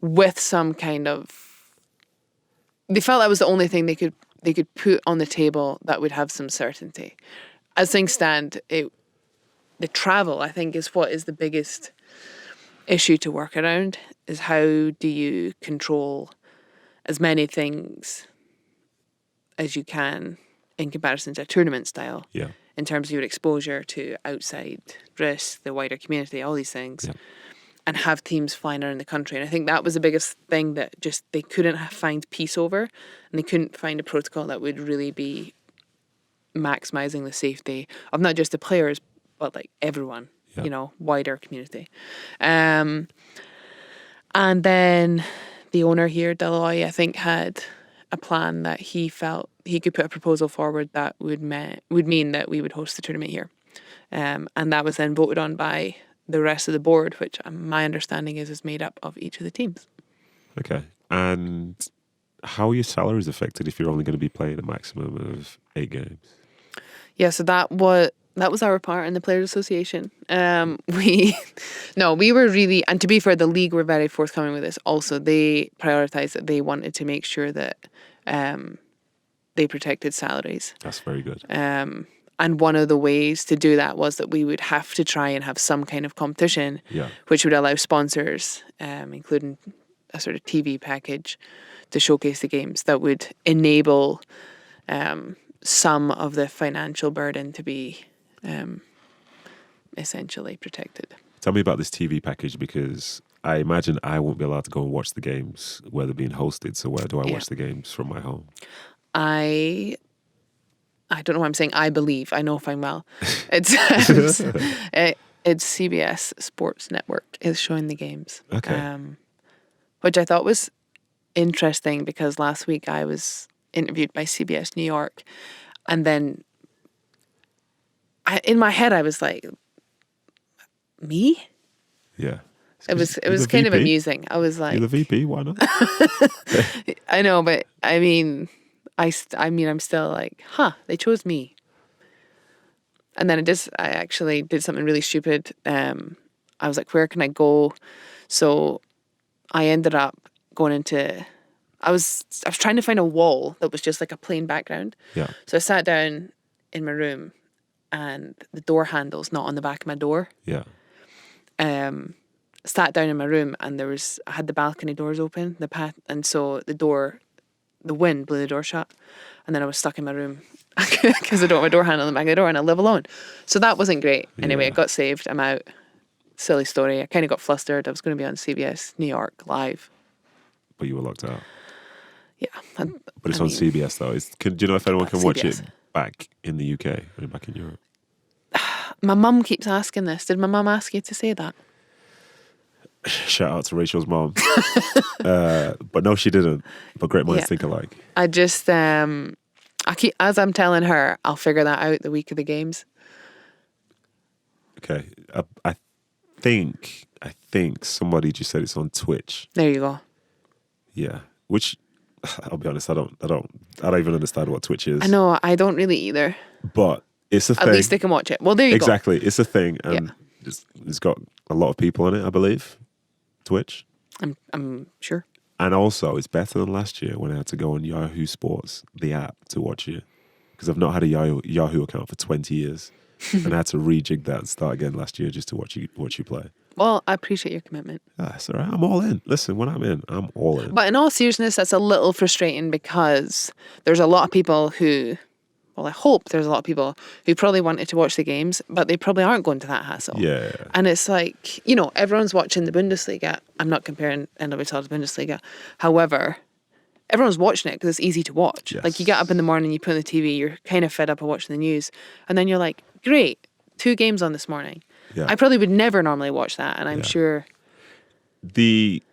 with some kind of. They felt that was the only thing they could put on the table that would have some certainty. As things stand, the travel, I think, is what is the biggest issue to work around. Is how do you control as many things as you can in comparison to a tournament style. Yeah. In terms of your exposure to outside risk, the wider community, all these things, Yeah. and have teams flying around the country. And I think that was the biggest thing that just they couldn't find peace over, and they couldn't find a protocol that would really be maximising the safety of not just the players, but like everyone, Yeah. Wider community. And then the owner here, Deloy, I think, had a plan that he felt he could put a proposal forward that would mean that we would host the tournament here. And that was then voted on by the rest of the board, which my understanding is made up of each of the teams. Okay. And how are your salaries affected if you're only going to be playing a maximum of 8 games? Yeah, so that was our part in the Players Association. We were really, and to be fair, the league were very forthcoming with this. Also, they prioritised that they wanted to make sure that they protected salaries. That's very good. And one of the ways to do that was that we would have to try and have some kind of competition, Yeah. which would allow sponsors, including a sort of TV package, to showcase the games that would enable some of the financial burden to be essentially protected. Tell me about this TV package, because I imagine I won't be allowed to go and watch the games where they're being hosted. So where do I watch the games from my home? I don't know why I'm saying I believe. I know if I'm well. It's CBS Sports Network is showing the games. Okay. Which I thought was interesting because last week I was interviewed by CBS New York, and then in my head I was like, me? Yeah. It was You're the kind of VP. amusing. I was like, You're the VP, why not? I know, but I mean, I'm still like, they chose me. And then I actually did something really stupid. I was like, where can I go? So I ended up going into, I was trying to find a wall that was just like a plain background. Yeah. So I sat down in my room, and the door handle's not on the back of my door. Yeah. Sat down in my room, and I had the balcony doors open, and so the wind blew the door shut, and then I was stuck in my room because I don't have a door handle on the back of the door, and I live alone. So that wasn't great. Anyway, Yeah. I got saved. I'm out. Silly story. I kind of got flustered. I was going to be on CBS New York live. But you were locked out. Yeah. But it's on CBS though. Do you know if anyone can watch CBS. it back in the UK or back in Europe? My mum keeps asking this. Did my mum ask you to say that? Shout out to Rachel's mom. But no, she didn't. But great minds think alike. I just, as I'm telling her, I'll figure that out the week of the games. Okay. I think somebody just said it's on Twitch. There you go. Yeah. Which, I'll be honest, I don't even understand what Twitch is. I know, I don't really either. But it's a thing. At least they can watch it. Well, there you go. Exactly. It's a thing. And it's got a lot of people on it, I believe. Twitch. I'm sure. And also, it's better than last year when I had to go on Yahoo Sports, the app, to watch it. Because I've not had a Yahoo account for 20 years. And I had to rejig that and start again last year just to watch you play. Well, I appreciate your commitment. That's all right. I'm all in. Listen, when I'm in, I'm all in. But in all seriousness, that's a little frustrating because there's a lot of people who, well, I hope there's a lot of people who probably wanted to watch the games, but they probably aren't going to that hassle. Yeah. And it's like, everyone's watching the Bundesliga. I'm not comparing NWSL to Bundesliga. However, everyone's watching it because it's easy to watch. Yes. Like, you get up in the morning, you put on the TV, you're kind of fed up of watching the news, and then you're like, great, 2 games on this morning. Yeah. I probably would never normally watch that, and I'm sure. Actually,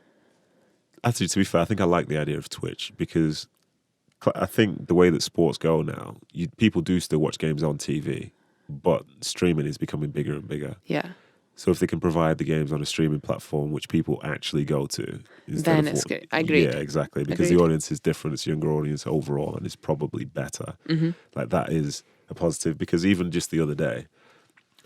to be fair, I think I like the idea of Twitch because I think the way that sports go now, people do still watch games on TV, but streaming is becoming bigger and bigger. Yeah. So if they can provide the games on a streaming platform which people actually go to, Then it's good. I agree. Yeah, exactly. Because the audience is different. It's a younger audience overall, and it's probably better. Mm-hmm. Like, that is a positive. Because even just the other day,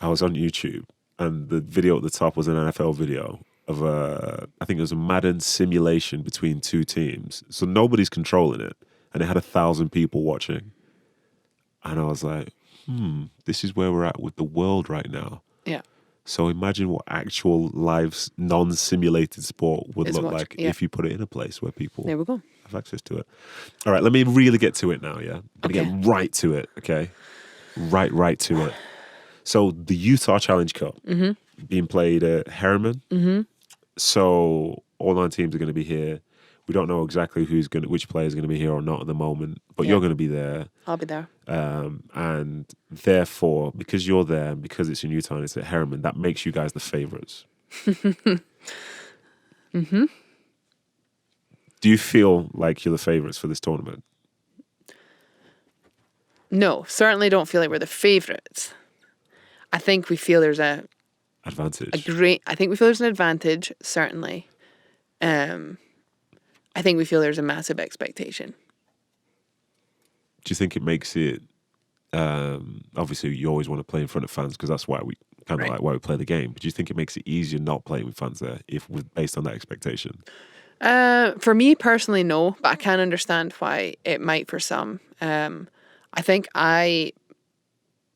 I was on YouTube, and the video at the top was an NFL video of I think it was a Madden simulation between 2 teams. So nobody's controlling it, and it had 1,000 people watching. And I was like, this is where we're at with the world right now. Yeah. So imagine what actual live, non-simulated sport would look like if you put it in a place where people there we go. have access to it. All right, let me really get to it now, yeah? I'm going to get right to it, okay? Right to it. So the Utah Challenge Cup being played at Harriman. Mm-hmm. So all 9 teams are going to be here. We don't know exactly which player is going to be here or not at the moment, but you're going to be there. I'll be there. And therefore, because you're there, and because it's in Utah and it's at Harriman, that makes you guys the favourites. Mm-hmm. Do you feel like you're the favourites for this tournament? No, certainly don't feel like we're the favourites. I think we feel there's advantage. I think we feel there's an advantage, certainly. I think we feel there's a massive expectation. Do you think it makes it? Obviously, you always want to play in front of fans because that's why we like why we play the game. But do you think it makes it easier not playing with fans there based on that expectation? For me personally, no, but I can understand why it might for some. I think I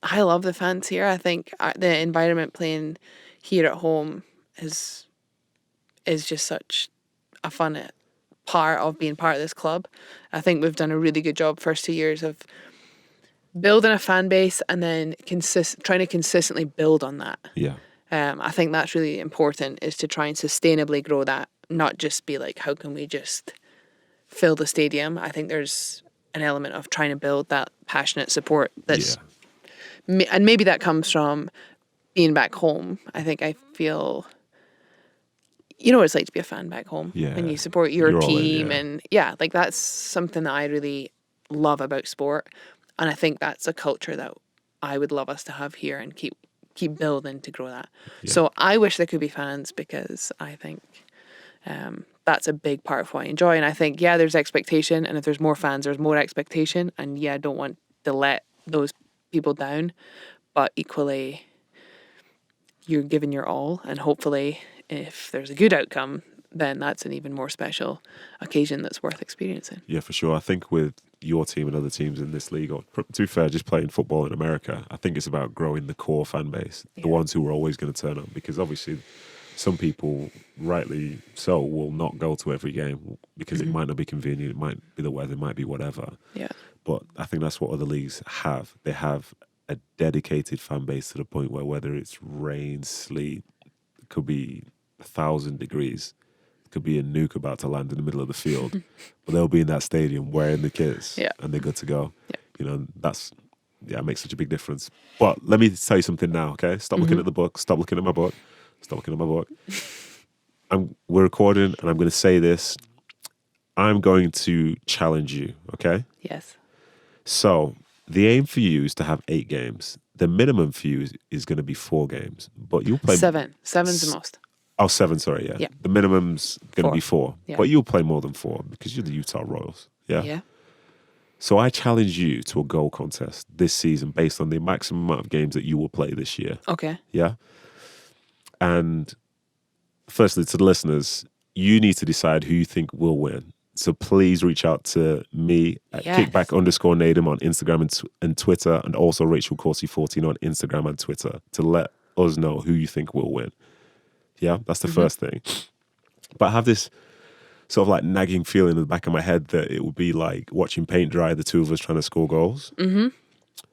love the fans here. I think the environment playing here at home is just such a fun part of being part of this club. I think we've done a really good job first 2 years of building a fan base and then trying to consistently build on that. Yeah. I think that's really important, is to try and sustainably grow that, not just be like, how can we just fill the stadium? I think there's an element of trying to build that passionate support that's and maybe that comes from being back home. I think I feel, you know what it's like to be a fan back home. Yeah. And you support your team. And like that's something that I really love about sport. And I think that's a culture that I would love us to have here and keep building to grow that. Yeah. So I wish there could be fans, because I think that's a big part of what I enjoy. And I think, there's expectation. And if there's more fans, there's more expectation. And I don't want to let those people down. But equally, you're giving your all. And hopefully, if there's a good outcome, then that's an even more special occasion that's worth experiencing. Yeah, for sure. I think with your team and other teams in this league, or to be fair, just playing football in America, I think it's about growing the core fan base, the ones who are always going to turn up, because obviously some people, rightly so, will not go to every game because it might not be convenient, it might be the weather, it might be whatever. Yeah. But I think that's what other leagues have. They have a dedicated fan base to the point where whether it's rain, sleet, it could be 1,000 degrees, could be a nuke about to land in the middle of the field, but they'll be in that stadium wearing the kits and they're good to go. Yeah. You know, it makes such a big difference. But let me tell you something now, okay? Stop looking at the book. Stop looking at my book. Stop looking at my book. we're recording, and I'm going to say this. I'm going to challenge you, okay? Yes. So the aim for you is to have 8 games. The minimum for you is going to be 4 games, but you'll play 7. 7's the most. Oh, 7, sorry, yeah. Yeah. The minimum's going to be 4, Yeah. but you'll play more than 4 because you're the Utah Royals, yeah? Yeah. So I challenge you to a goal contest this season based on the maximum amount of games that you will play this year, Okay. yeah? And firstly, to the listeners, you need to decide who you think will win. So please reach out to me at kickback_Nedum on Instagram and Twitter, and also Rachel Corsie 14 on Instagram and Twitter to let us know who you think will win. Yeah, that's the first thing. But I have this sort of like nagging feeling in the back of my head that it would be like watching paint dry, the two of us trying to score goals. Mm-hmm.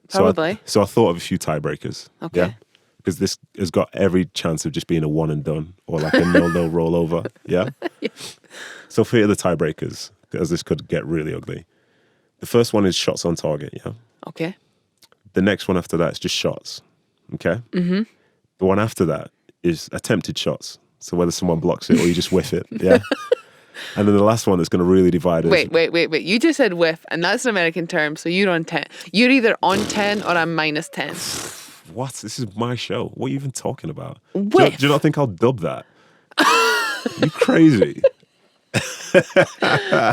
Probably. So I thought of a few tiebreakers. Okay. Yeah. Because this has got every chance of just being a one and done or like a 0-0 rollover. Yeah? So here are the tiebreakers, because this could get really ugly. The first one is shots on target, yeah? Okay. The next one after that is just shots, okay? Mm-hmm. The one after that is attempted shots. So whether someone blocks it or you just whiff it, yeah? And then the last one that's going to really divide us. Wait. You just said whiff, and that's an American term, so you're on 10. You're either on 10 or I'm minus 10. What? This is my show. What are you even talking about? Whiff. Do you not think I'll dub that? You crazy?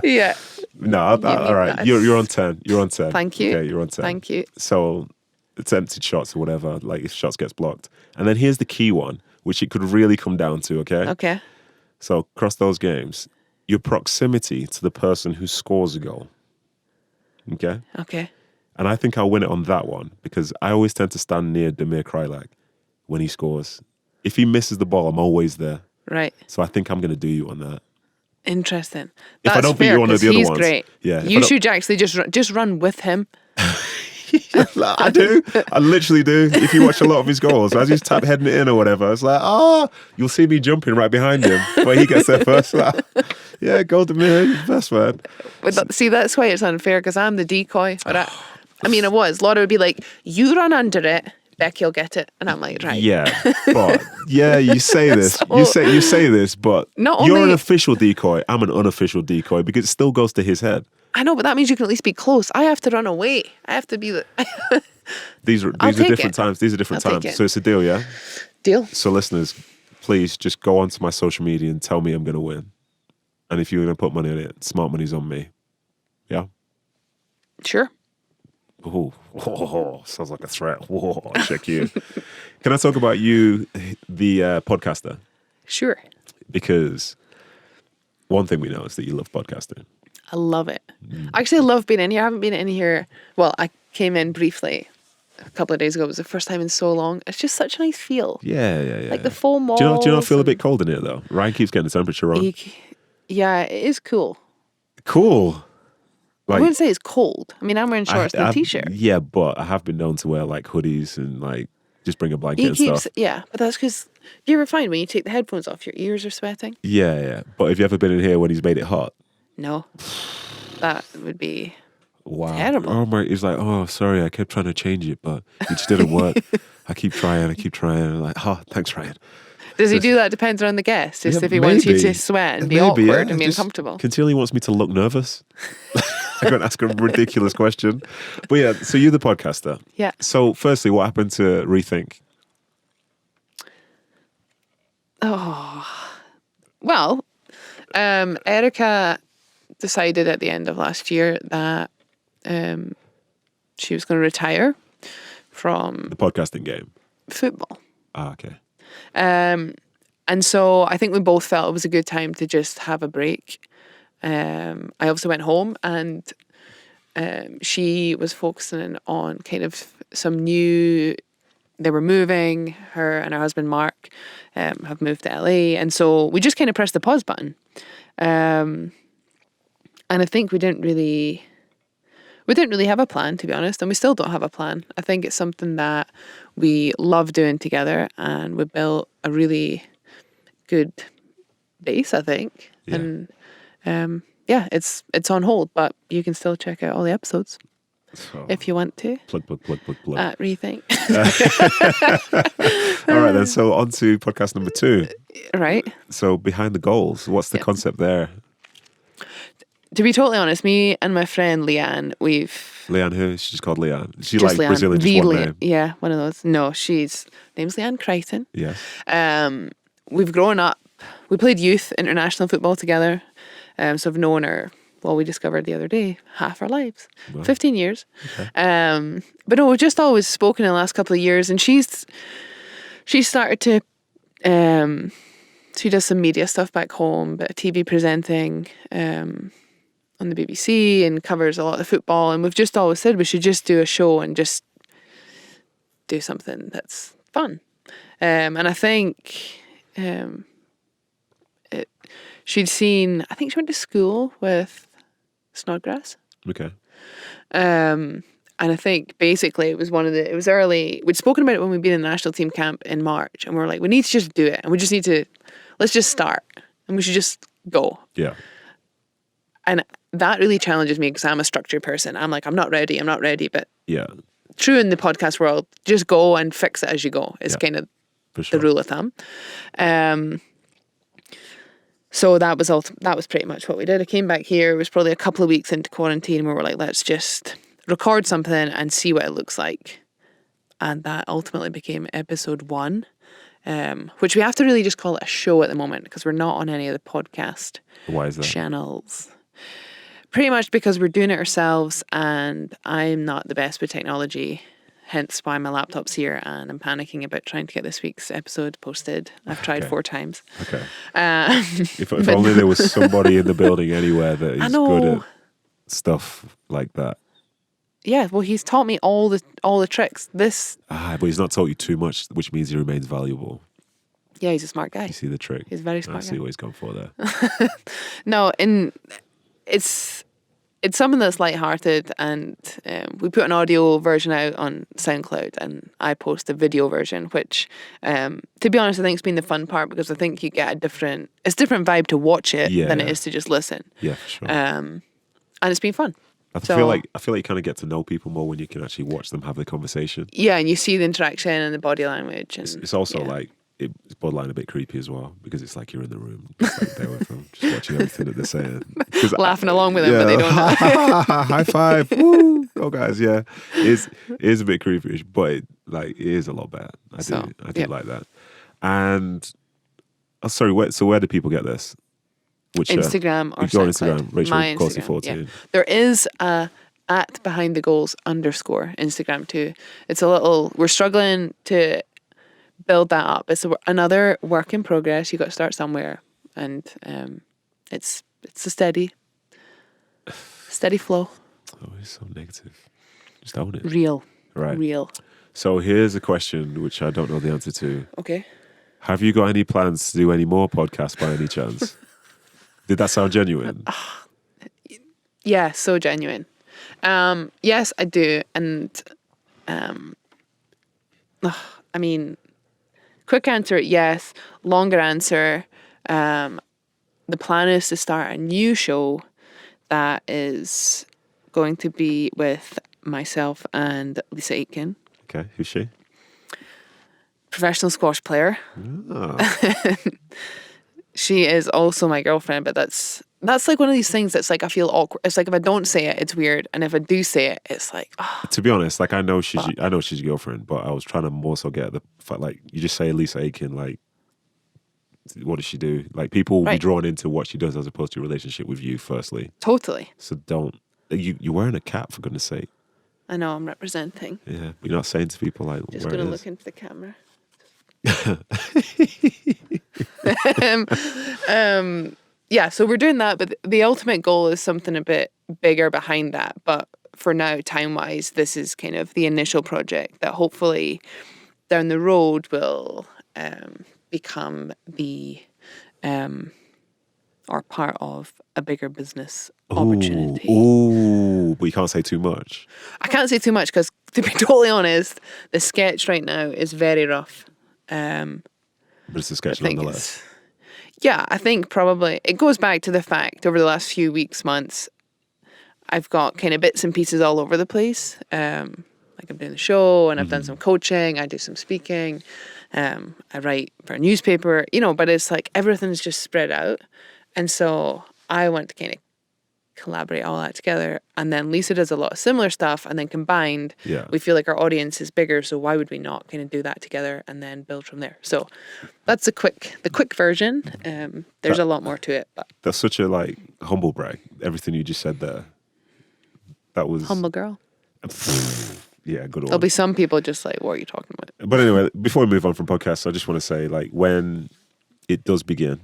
Yeah. No, all right. You're on 10. You're on 10. Thank you. Okay, you're on 10. Thank you. So attempted shots or whatever, like if shots gets blocked. And then here's the key one, which it could really come down to, okay? Okay. So across those games, your proximity to the person who scores a goal. Okay? Okay. And I think I'll win it on that one because I always tend to stand near Damir Krylak when he scores. If he misses the ball, I'm always there. Right. So I think I'm going to do you on that. Interesting. If I That's don't beat fair, you on the 'cause other he's ones. great. Yeah. You should actually just run with him. I do. I literally do. If you watch a lot of his goals, as he's heading it in or whatever, it's like, you'll see me jumping right behind him. But he gets there first. Yeah, go to me. You're the best, man. But see, that's why it's unfair, because I'm the decoy. I mean, it was. Laura would be like, you run under it, Becky'll get it. And I'm like, right. Yeah, but you say this. So- you say this, but Not you're only- an official decoy. I'm an unofficial decoy because it still goes to his head. I know, but that means you can at least be close. I have to run away. I have to be the... These are I'll take different it. times. These are different I'll times. take it. So it's a deal, yeah? Deal. So listeners, please just go onto my social media and tell me I'm going to win. And if you're going to put money on it, smart money's on me. Yeah? Sure. Oh, sounds like a threat. Whoa, check you. Can I talk about you, the podcaster? Sure. Because one thing we know is that you love podcasting. I love it. Actually, I love being in here. I haven't been in here. Well, I came in briefly a couple of days ago. It was the first time in so long. It's just such a nice feel. Yeah. Like the foam walls. Do you not feel a bit cold in here though? Ryan keeps getting the temperature wrong. Yeah, it is cool. Cool. I wouldn't say it's cold. I mean, I'm wearing shorts and a t-shirt. Yeah, but I have been known to wear like hoodies and like just bring a blanket and stuff. Yeah, but that's because you ever find when you take the headphones off, your ears are sweating? Yeah. But have you ever been in here when he's made it hot? No. That would be terrible. Oh my! He's like, oh, sorry, I kept trying to change it, but it just didn't work. I keep trying. I'm like, thanks, Ryan. Does he do that depending on the guest? Just if he wants you to sweat and be awkward and be uncomfortable? Continually wants me to look nervous. I'm going to ask a ridiculous question. But yeah, so you're the podcaster. Yeah. So firstly, what happened to Rethink? Well, Erica decided at the end of last year that she was going to retire from The podcasting game. football. Okay. And so I think we both felt it was a good time to just have a break. I also went home and she was focusing on kind of some new... They were moving. Her and her husband, Mark, have moved to LA. And so we just kind of pressed the pause button. And I think we didn't really have a plan, to be honest. And we still don't have a plan. I think it's something that we love doing together. And we built a really good base, I think. Yeah. And it's on hold, but you can still check out all the episodes. So, if you want to. plug. Rethink. All right then. So on to podcast number 2. Right. So behind the goals, what's the concept there? To be totally honest, me and my friend Leanne, Leanne who? She's just called Leanne. She just like Leanne, Brazilian, just one name. Yeah, one of those. No, name's Leanne Crichton. Yes. We've grown up. We played youth international football together. So I've known her. Well, we discovered the other day, half our lives, Wow. 15 years. Okay. But no, we've just always spoken in the last couple of years, and she started to. She does some media stuff back home, but TV presenting on the BBC, and covers a lot of football. And we've just always said we should just do a show and just do something that's fun. And I think she'd seen. I think she went to school with Snodgrass. Okay. And I think basically it was early. We'd spoken about it when we'd been in the national team camp in March, and we were like, we need to just do it, and we just need to, let's just start, and we should just go. Yeah. And that really challenges me because I'm a structured person. I'm like, I'm not ready, but Yeah. true in the podcast world, just go and fix it as you go is kind of For sure. the rule of thumb. So that was pretty much what we did. I came back here. It was probably a couple of weeks into quarantine, and we were like, let's just record something and see what it looks like. And that ultimately became episode 1, which we have to really just call it a show at the moment because we're not on any of the podcast Why is that? channels. Pretty much because we're doing it ourselves, and I'm not the best with technology. Hence why my laptop's here, and I'm panicking about trying to get this week's episode posted. I've tried 4 times. Okay. If only there was somebody in the building anywhere that is good at stuff like that. Yeah, well, he's taught me all the tricks. But he's not taught you too much, which means he remains valuable. Yeah, he's a smart guy. You see the trick? He's a very smart I see guy. what he's gone for there. No, and it's something that's lighthearted, and we put an audio version out on SoundCloud, and I post a video version, which, to be honest, I think has been the fun part because I think you get a different vibe to watch it than it is to just listen. Yeah, for sure. And it's been fun. I feel like you kind of get to know people more when you can actually watch them have the conversation. Yeah, and you see the interaction and the body language. And It's also like it's borderline a bit creepy as well because it's like you're in the room, just like there with them, just watching everything that they're saying, laughing along with them, but they don't know. High five! Woo! Oh, guys, yeah, it is a bit creepy, but it is a lot better. I do like that. And sorry, where do people get this? Which Instagram or your SoundCloud. Instagram, Rachel My Corsie Instagram, 14. yeah. There is a @behindthegoals_ Instagram too. It's a little. We're struggling to build that up. It's another work in progress. You got to start somewhere, and it's a steady flow. Oh, it's so negative. Just own it. Real. Right. Real. So here's a question which I don't know the answer to. Okay. Have you got any plans to do any more podcasts by any chance? Did that sound genuine? Yeah, so genuine. Yes, I do. And I mean, quick answer, yes. Longer answer, the plan is to start a new show that is going to be with myself and Lisa Aitken. Okay, who's she? Professional squash player. Oh. She is also my girlfriend, but that's like one of these things that's like I feel awkward. It's like if I don't say it, it's weird, and if I do say it, it's like To be honest, like I know she's your girlfriend, but I was trying to more so get the fact like you just say Lisa Aitken, like what does she do? Like people will be drawn into what she does as opposed to a relationship with you. Firstly, totally. So don't you're wearing a cap for goodness sake. I know I'm representing. Yeah, but you're not saying to people like Just where gonna it look is. into the camera. Yeah, so we're doing that, but the ultimate goal is something a bit bigger behind that. But for now, time-wise, this is kind of the initial project that hopefully down the road will become the or part of a bigger business opportunity. Ooh, but you can't say too much. I can't say too much because, to be totally honest, the sketch right now is very rough. But it's a sketch nonetheless. Yeah, I think probably it goes back to the fact over the last few weeks, months, I've got kind of bits and pieces all over the place. Like I'm doing the show and I've done some coaching. I do some speaking. I write for a newspaper, but it's like everything's just spread out. And so I want to kind of collaborate all that together. And then Lisa does a lot of similar stuff, and then combined, we feel like our audience is bigger. So why would we not kind of do that together and then build from there? So that's the quick version. There's a lot more to it, but that's such a humble brag. Everything you just said there. That was humble girl. Yeah, good one. There'll be some people just like, what are you talking about? But anyway, before we move on from podcasts, I just want to say, when it does begin,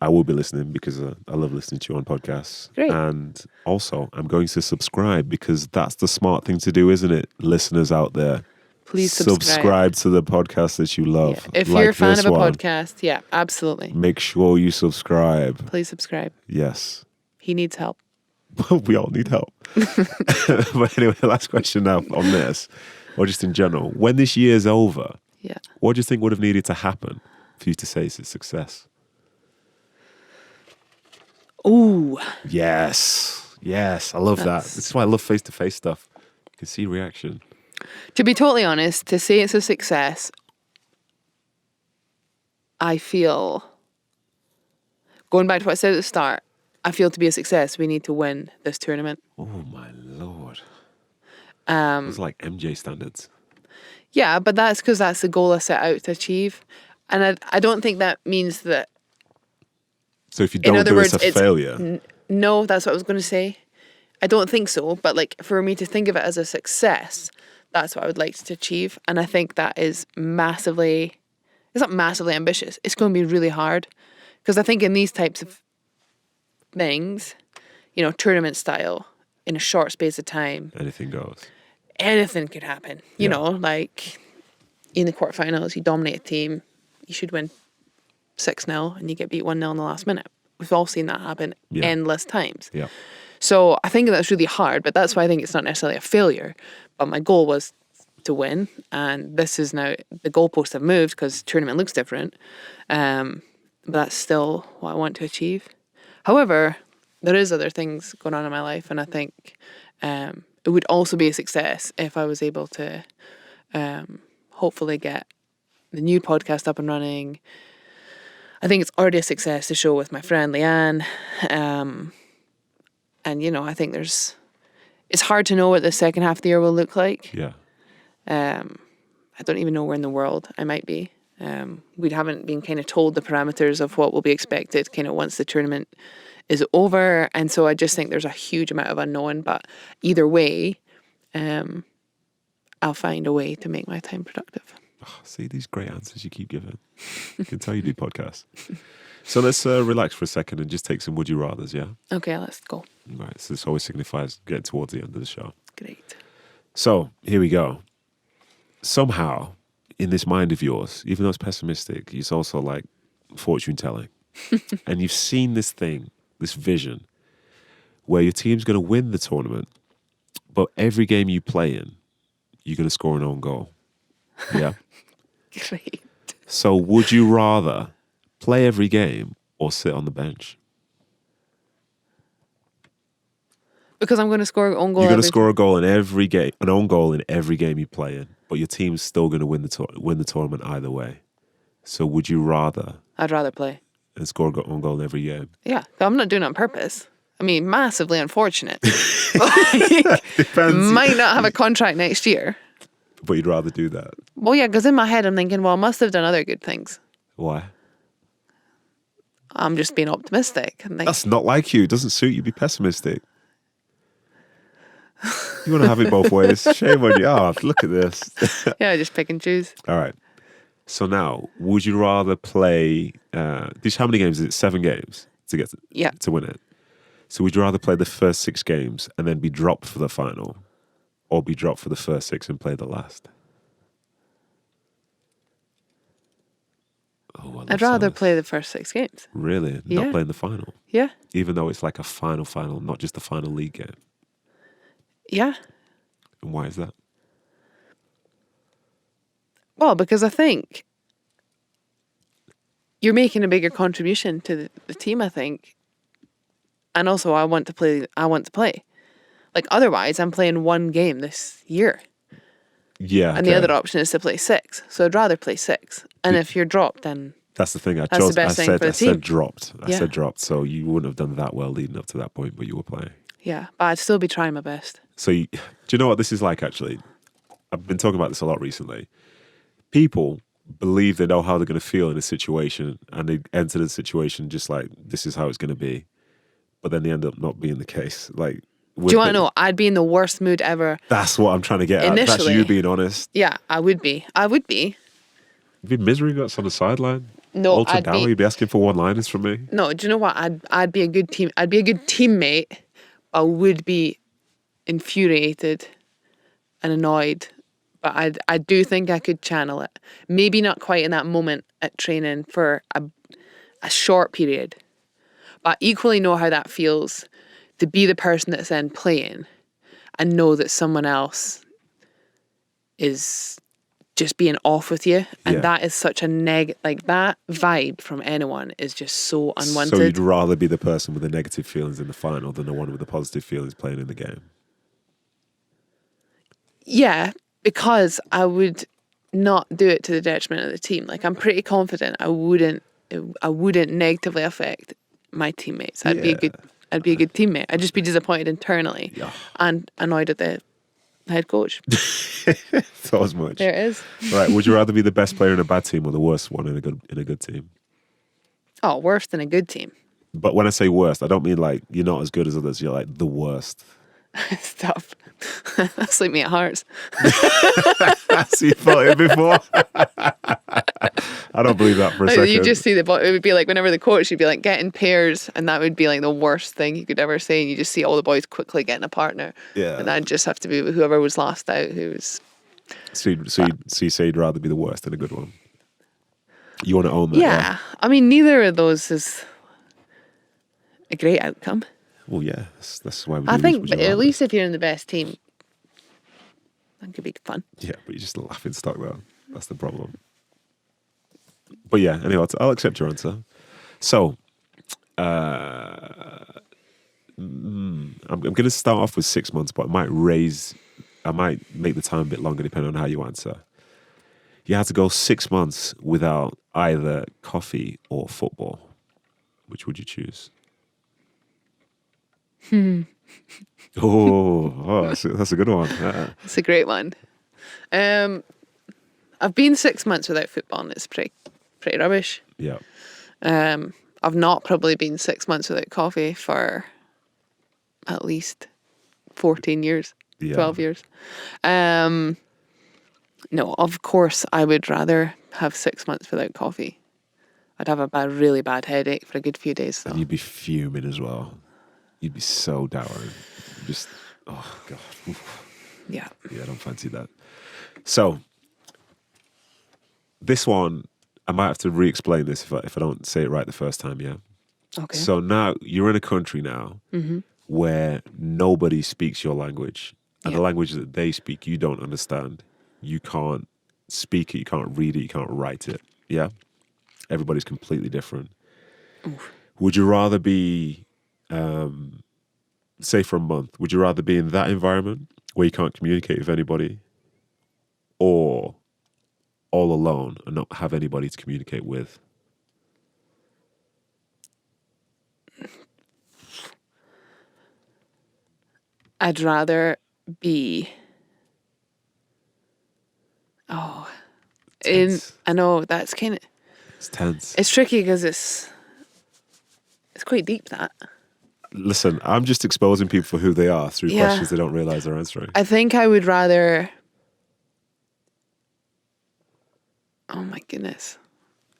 I will be listening because I love listening to you on podcasts. Great. And also, I'm going to subscribe because that's the smart thing to do, isn't it? Listeners out there, please subscribe to the podcast that you love. Yeah. If you're a fan of a podcast, yeah, absolutely. Make sure you subscribe. Please subscribe. Yes. He needs help. We all need help. But anyway, last question now on this, or just in general. When this year's over, what do you think would have needed to happen for you to say it's a success? Ooh. Yes. I love that. This is why I love face-to-face stuff. You can see reaction. To be totally honest, to say it's a success, I feel, going back to what I said at the start, I feel to be a success, we need to win this tournament. Oh my Lord. It's like MJ standards. Yeah, but that's because that's the goal I set out to achieve. And I don't think that means that. So if you don't do it, it's a failure. No, that's what I was going to say. I don't think so. But for me to think of it as a success, that's what I would like to achieve. And I think that is it's not massively ambitious. It's going to be really hard. Because I think in these types of things, tournament style, in a short space of time, anything goes. Anything could happen. You know, like in the quarterfinals, you dominate a team, you should win 6-0 and you get beat 1-0 in the last minute. We've all seen that happen endless times. Yeah. So I think that's really hard, but that's why I think it's not necessarily a failure. But my goal was to win, and this is now, the goalposts have moved because tournament looks different. But that's still what I want to achieve. However, there is other things going on in my life, and I think it would also be a success if I was able to hopefully get the new podcast up and running. I think it's already a success to show with my friend Leanne. And, I think it's hard to know what the second half of the year will look like. Yeah. I don't even know where in the world I might be. We haven't been kind of told the parameters of what will be expected kind of once the tournament is over. And so I just think there's a huge amount of unknown. But either way, I'll find a way to make my time productive. Oh, see these great answers you keep giving. I can tell you do podcasts. So let's relax for a second and just take some would you rathers, yeah? Okay, let's go. Right, so this always signifies getting towards the end of the show. Great. So here we go. Somehow, in this mind of yours, even though it's pessimistic, it's also like fortune telling. And you've seen this thing, this vision, where your team's going to win the tournament, but every game you play in, you're going to score an own goal. Yeah. Great. So would you rather play every game or sit on the bench? Because I'm going to score an own goal. You're going to score a goal in every game, an own goal in every game you play in, but your team's still going to win the tournament either way. So would you rather? I'd rather play. And score an own goal in every game? Yeah, I'm not doing it on purpose. I mean, massively unfortunate. Depends. Might not have a contract next year. But you'd rather do that? Well, yeah, because in my head I'm thinking, well, I must have done other good things. Why? I'm just being optimistic. That's not like you. It doesn't suit you. Be pessimistic. You want to have it both ways. Shame on you. Oh, look at this. Yeah, just pick and choose. All right. So now, would you rather play... how many games is it? 7 games to get to win it. So would you rather play the first 6 games and then be dropped for the final, or be dropped for the first 6 and play the last? Oh, I'd rather play the first 6 games. Really? Yeah. Not playing the final? Yeah. Even though it's like a final, not just a final league game? Yeah. And why is that? Well, because I think you're making a bigger contribution to the team, I think. And also I want to play. Like otherwise, I'm playing one game this year. Yeah. And the other option is to play 6. So I'd rather play 6. And if you're dropped, then That's the thing. That's the best thing for the I team. said dropped. I Yeah. said dropped. So you wouldn't have done that well leading up to that point, but you were playing. yeah, but I'd still be trying my best. So do you know what this is like, actually? I've been talking about this a lot recently. People believe they know how they're going to feel in a situation, and they enter the situation just like, this is how it's going to be. But then they end up not being the case. Like, Do you want to know? I'd be in the worst mood ever. That's what I'm trying to get at. That's Initially. you being honest. Yeah, I would be. You'd be misery guts on the sideline. No, Alton I'd Dowie, be. you'd be asking for one-liners from me. No, do you know what? I'd be a good team. I'd be a good teammate. I would be infuriated and annoyed, but I do think I could channel it. Maybe not quite in that moment at training for a short period, but I equally know how that feels to be the person that's then playing and know that someone else is just being off with you, and Yeah. that is such a like that vibe from anyone is just so unwanted. So you'd rather be the person with the negative feelings in the final than the one with the positive feelings playing in the game? Yeah, because I would not do it to the detriment of the team. Like, I'm pretty confident I wouldn't negatively affect my teammates. I'd be a good teammate. I'd just be disappointed internally and annoyed at the head coach. Thought as much. There it is. Right. Would you rather be the best player in a bad team or the worst one in a good team? Oh, worse than a good team. But when I say worst, I don't mean like you're not as good as others. You're like the worst. It's tough. That's like me at Hearts. So you thought it before? I don't believe that for a second. You just see it would be like whenever the coach would be like getting pairs, and that would be like the worst thing you could ever say, and you just see all the boys quickly getting a partner. Yeah. And I'd just have to be with whoever was last out, who was... So you say you'd rather be the worst than a good one? You want to own that? Yeah. I mean, neither of those is a great outcome. Well, yeah. That's why we do I these, think, would but you at rather? least if you're in the best team, that could be fun. Yeah, but you're just a laughing stock though. That's the problem. But yeah, anyway, I'll accept your answer. So, I'm going to start off with 6 months, but I might make the time a bit longer depending on how you answer. You had to go 6 months without either coffee or football. Which would you choose? Oh, that's a good one. It's a great one. I've been 6 months without football, and it's pretty rubbish. Yeah. I've not probably been 6 months without coffee for at least 14 years, Yeah. 12 years. No, of course, I would rather have 6 months without coffee. I'd have a really bad headache for a good few days. So. And you'd be fuming as well. You'd be so dour. Just, oh, God. Yeah. Yeah, I don't fancy that. So, this one, I might have to re-explain this if I don't say it right the first time, yeah? Okay. So now, you're in a country now where nobody speaks your language. And the language that they speak, you don't understand. You can't speak it, you can't read it, you can't write it, yeah? Everybody's completely different. Oof. Would you rather be, say for a month, would you rather be in that environment where you can't communicate with anybody, or all alone and not have anybody to communicate with? I'd rather be... I know, that's kind of... It's tense. It's tricky because it's quite deep, that. Listen, I'm just exposing people for who they are through Yeah. questions they don't realise they're answering. I think I would rather... Oh my goodness.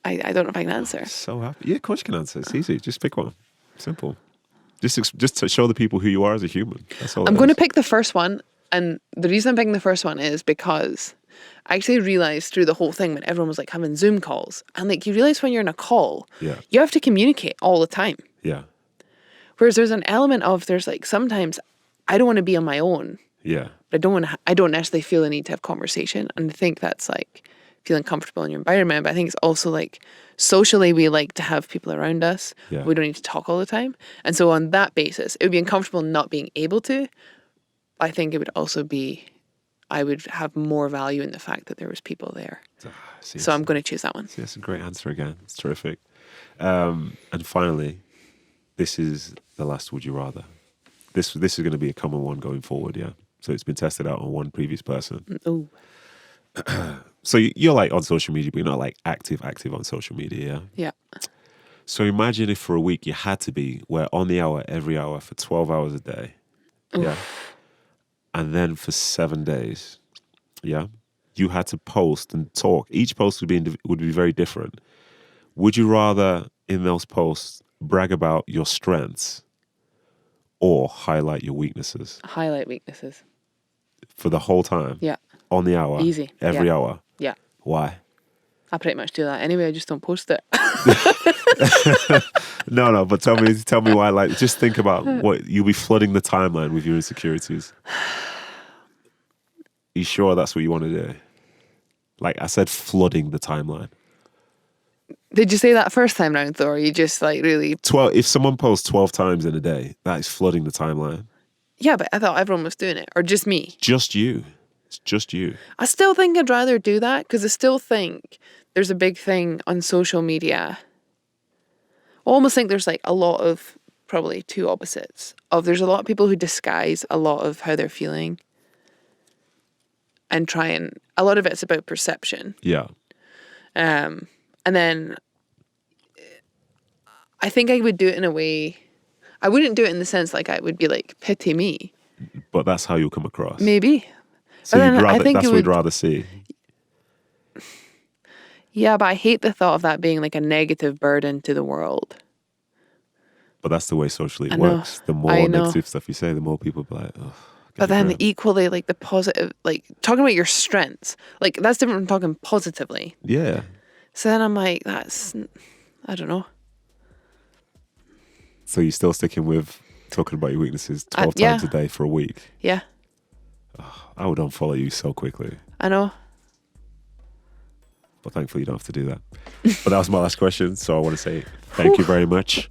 I don't know if I can answer. So happy. Yeah, of course you can answer. It's easy. Just pick one. Simple. Just to show the people who you are as a human. That's all. I'm going to pick the first one. And the reason I'm picking the first one is because I actually realised through the whole thing when everyone was like having Zoom calls, and like you realise when you're in a call, you have to communicate all the time. Yeah. Whereas there's an element of, there's like sometimes I don't want to be on my own. Yeah. But I don't necessarily feel the need to have conversation. And I think that's like feeling comfortable in your environment. But I think it's also like socially we like to have people around us. Yeah. We don't need to talk all the time. And so on that basis, it would be uncomfortable not being able to. I think it would also be, I would have more value in the fact that there was people there. So I'm going to choose that one. That's a great answer again. It's terrific. And finally, this is the last would you rather. This is going to be a common one going forward, yeah. So it's been tested out on one previous person. Oh. So you're like on social media, but you're not like active on social media, yeah? Yeah. So imagine if for a week you had to be where on the hour, every hour for 12 hours a day, yeah? And then for 7 days, yeah? You had to post and talk. Each post would be very different. Would you rather in those posts brag about your strengths or highlight your weaknesses? Highlight weaknesses. For the whole time? Yeah. On the hour? Easy. Every hour? Yeah. Why? I pretty much do that anyway. I just don't post it. No, but tell me why. Like, just think about what you'll be flooding the timeline with your insecurities. You sure that's what you want to do? Like I said, flooding the timeline. Did you say that first time round though, or you just like really 12? If someone posts 12 times in a day, that is flooding the timeline. Yeah, but I thought everyone was doing it, or just me. Just you. It's just you. I still think I'd rather do that because I still think there's a big thing on social media. I almost think there's like a lot of probably two opposites of there's a lot of people who disguise a lot of how they're feeling and a lot of it's about perception. Yeah. And then I think I would do it in a way, I wouldn't do it in the sense like I would be like, pity me. But that's how you'll come across. Maybe. So that's what you'd rather see. Yeah, but I hate the thought of that being like a negative burden to the world. But that's the way socially it works. The more negative stuff you say, the more people be like, oh. But then equally, like the positive, like talking about your strengths, like that's different from talking positively. Yeah. So then I'm like, I don't know. So you're still sticking with talking about your weaknesses 12 times a day for a week? Yeah. Oh, I would unfollow you so quickly. I know. But thankfully you don't have to do that. But that was my last question. So I want to say thank you very much.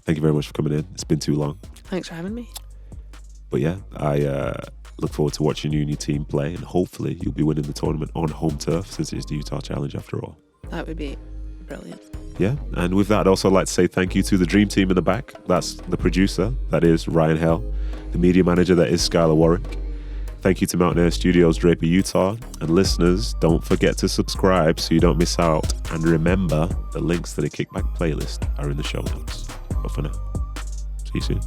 Thank you very much for coming in. It's been too long. Thanks for having me. But yeah, I look forward to watching you and your team play, and hopefully you'll be winning the tournament on home turf since it's the Utah Challenge after all. That would be brilliant. Yeah, and with that, I'd also like to say thank you to the dream team in the back. That's the producer, that is Ryan Hell, the media manager, that is Skylar Warwick. Thank you to Mountain Air Studios, Draper, Utah. And listeners, don't forget to subscribe so you don't miss out. And remember, the links to the Kickback playlist are in the show notes. But for now, see you soon.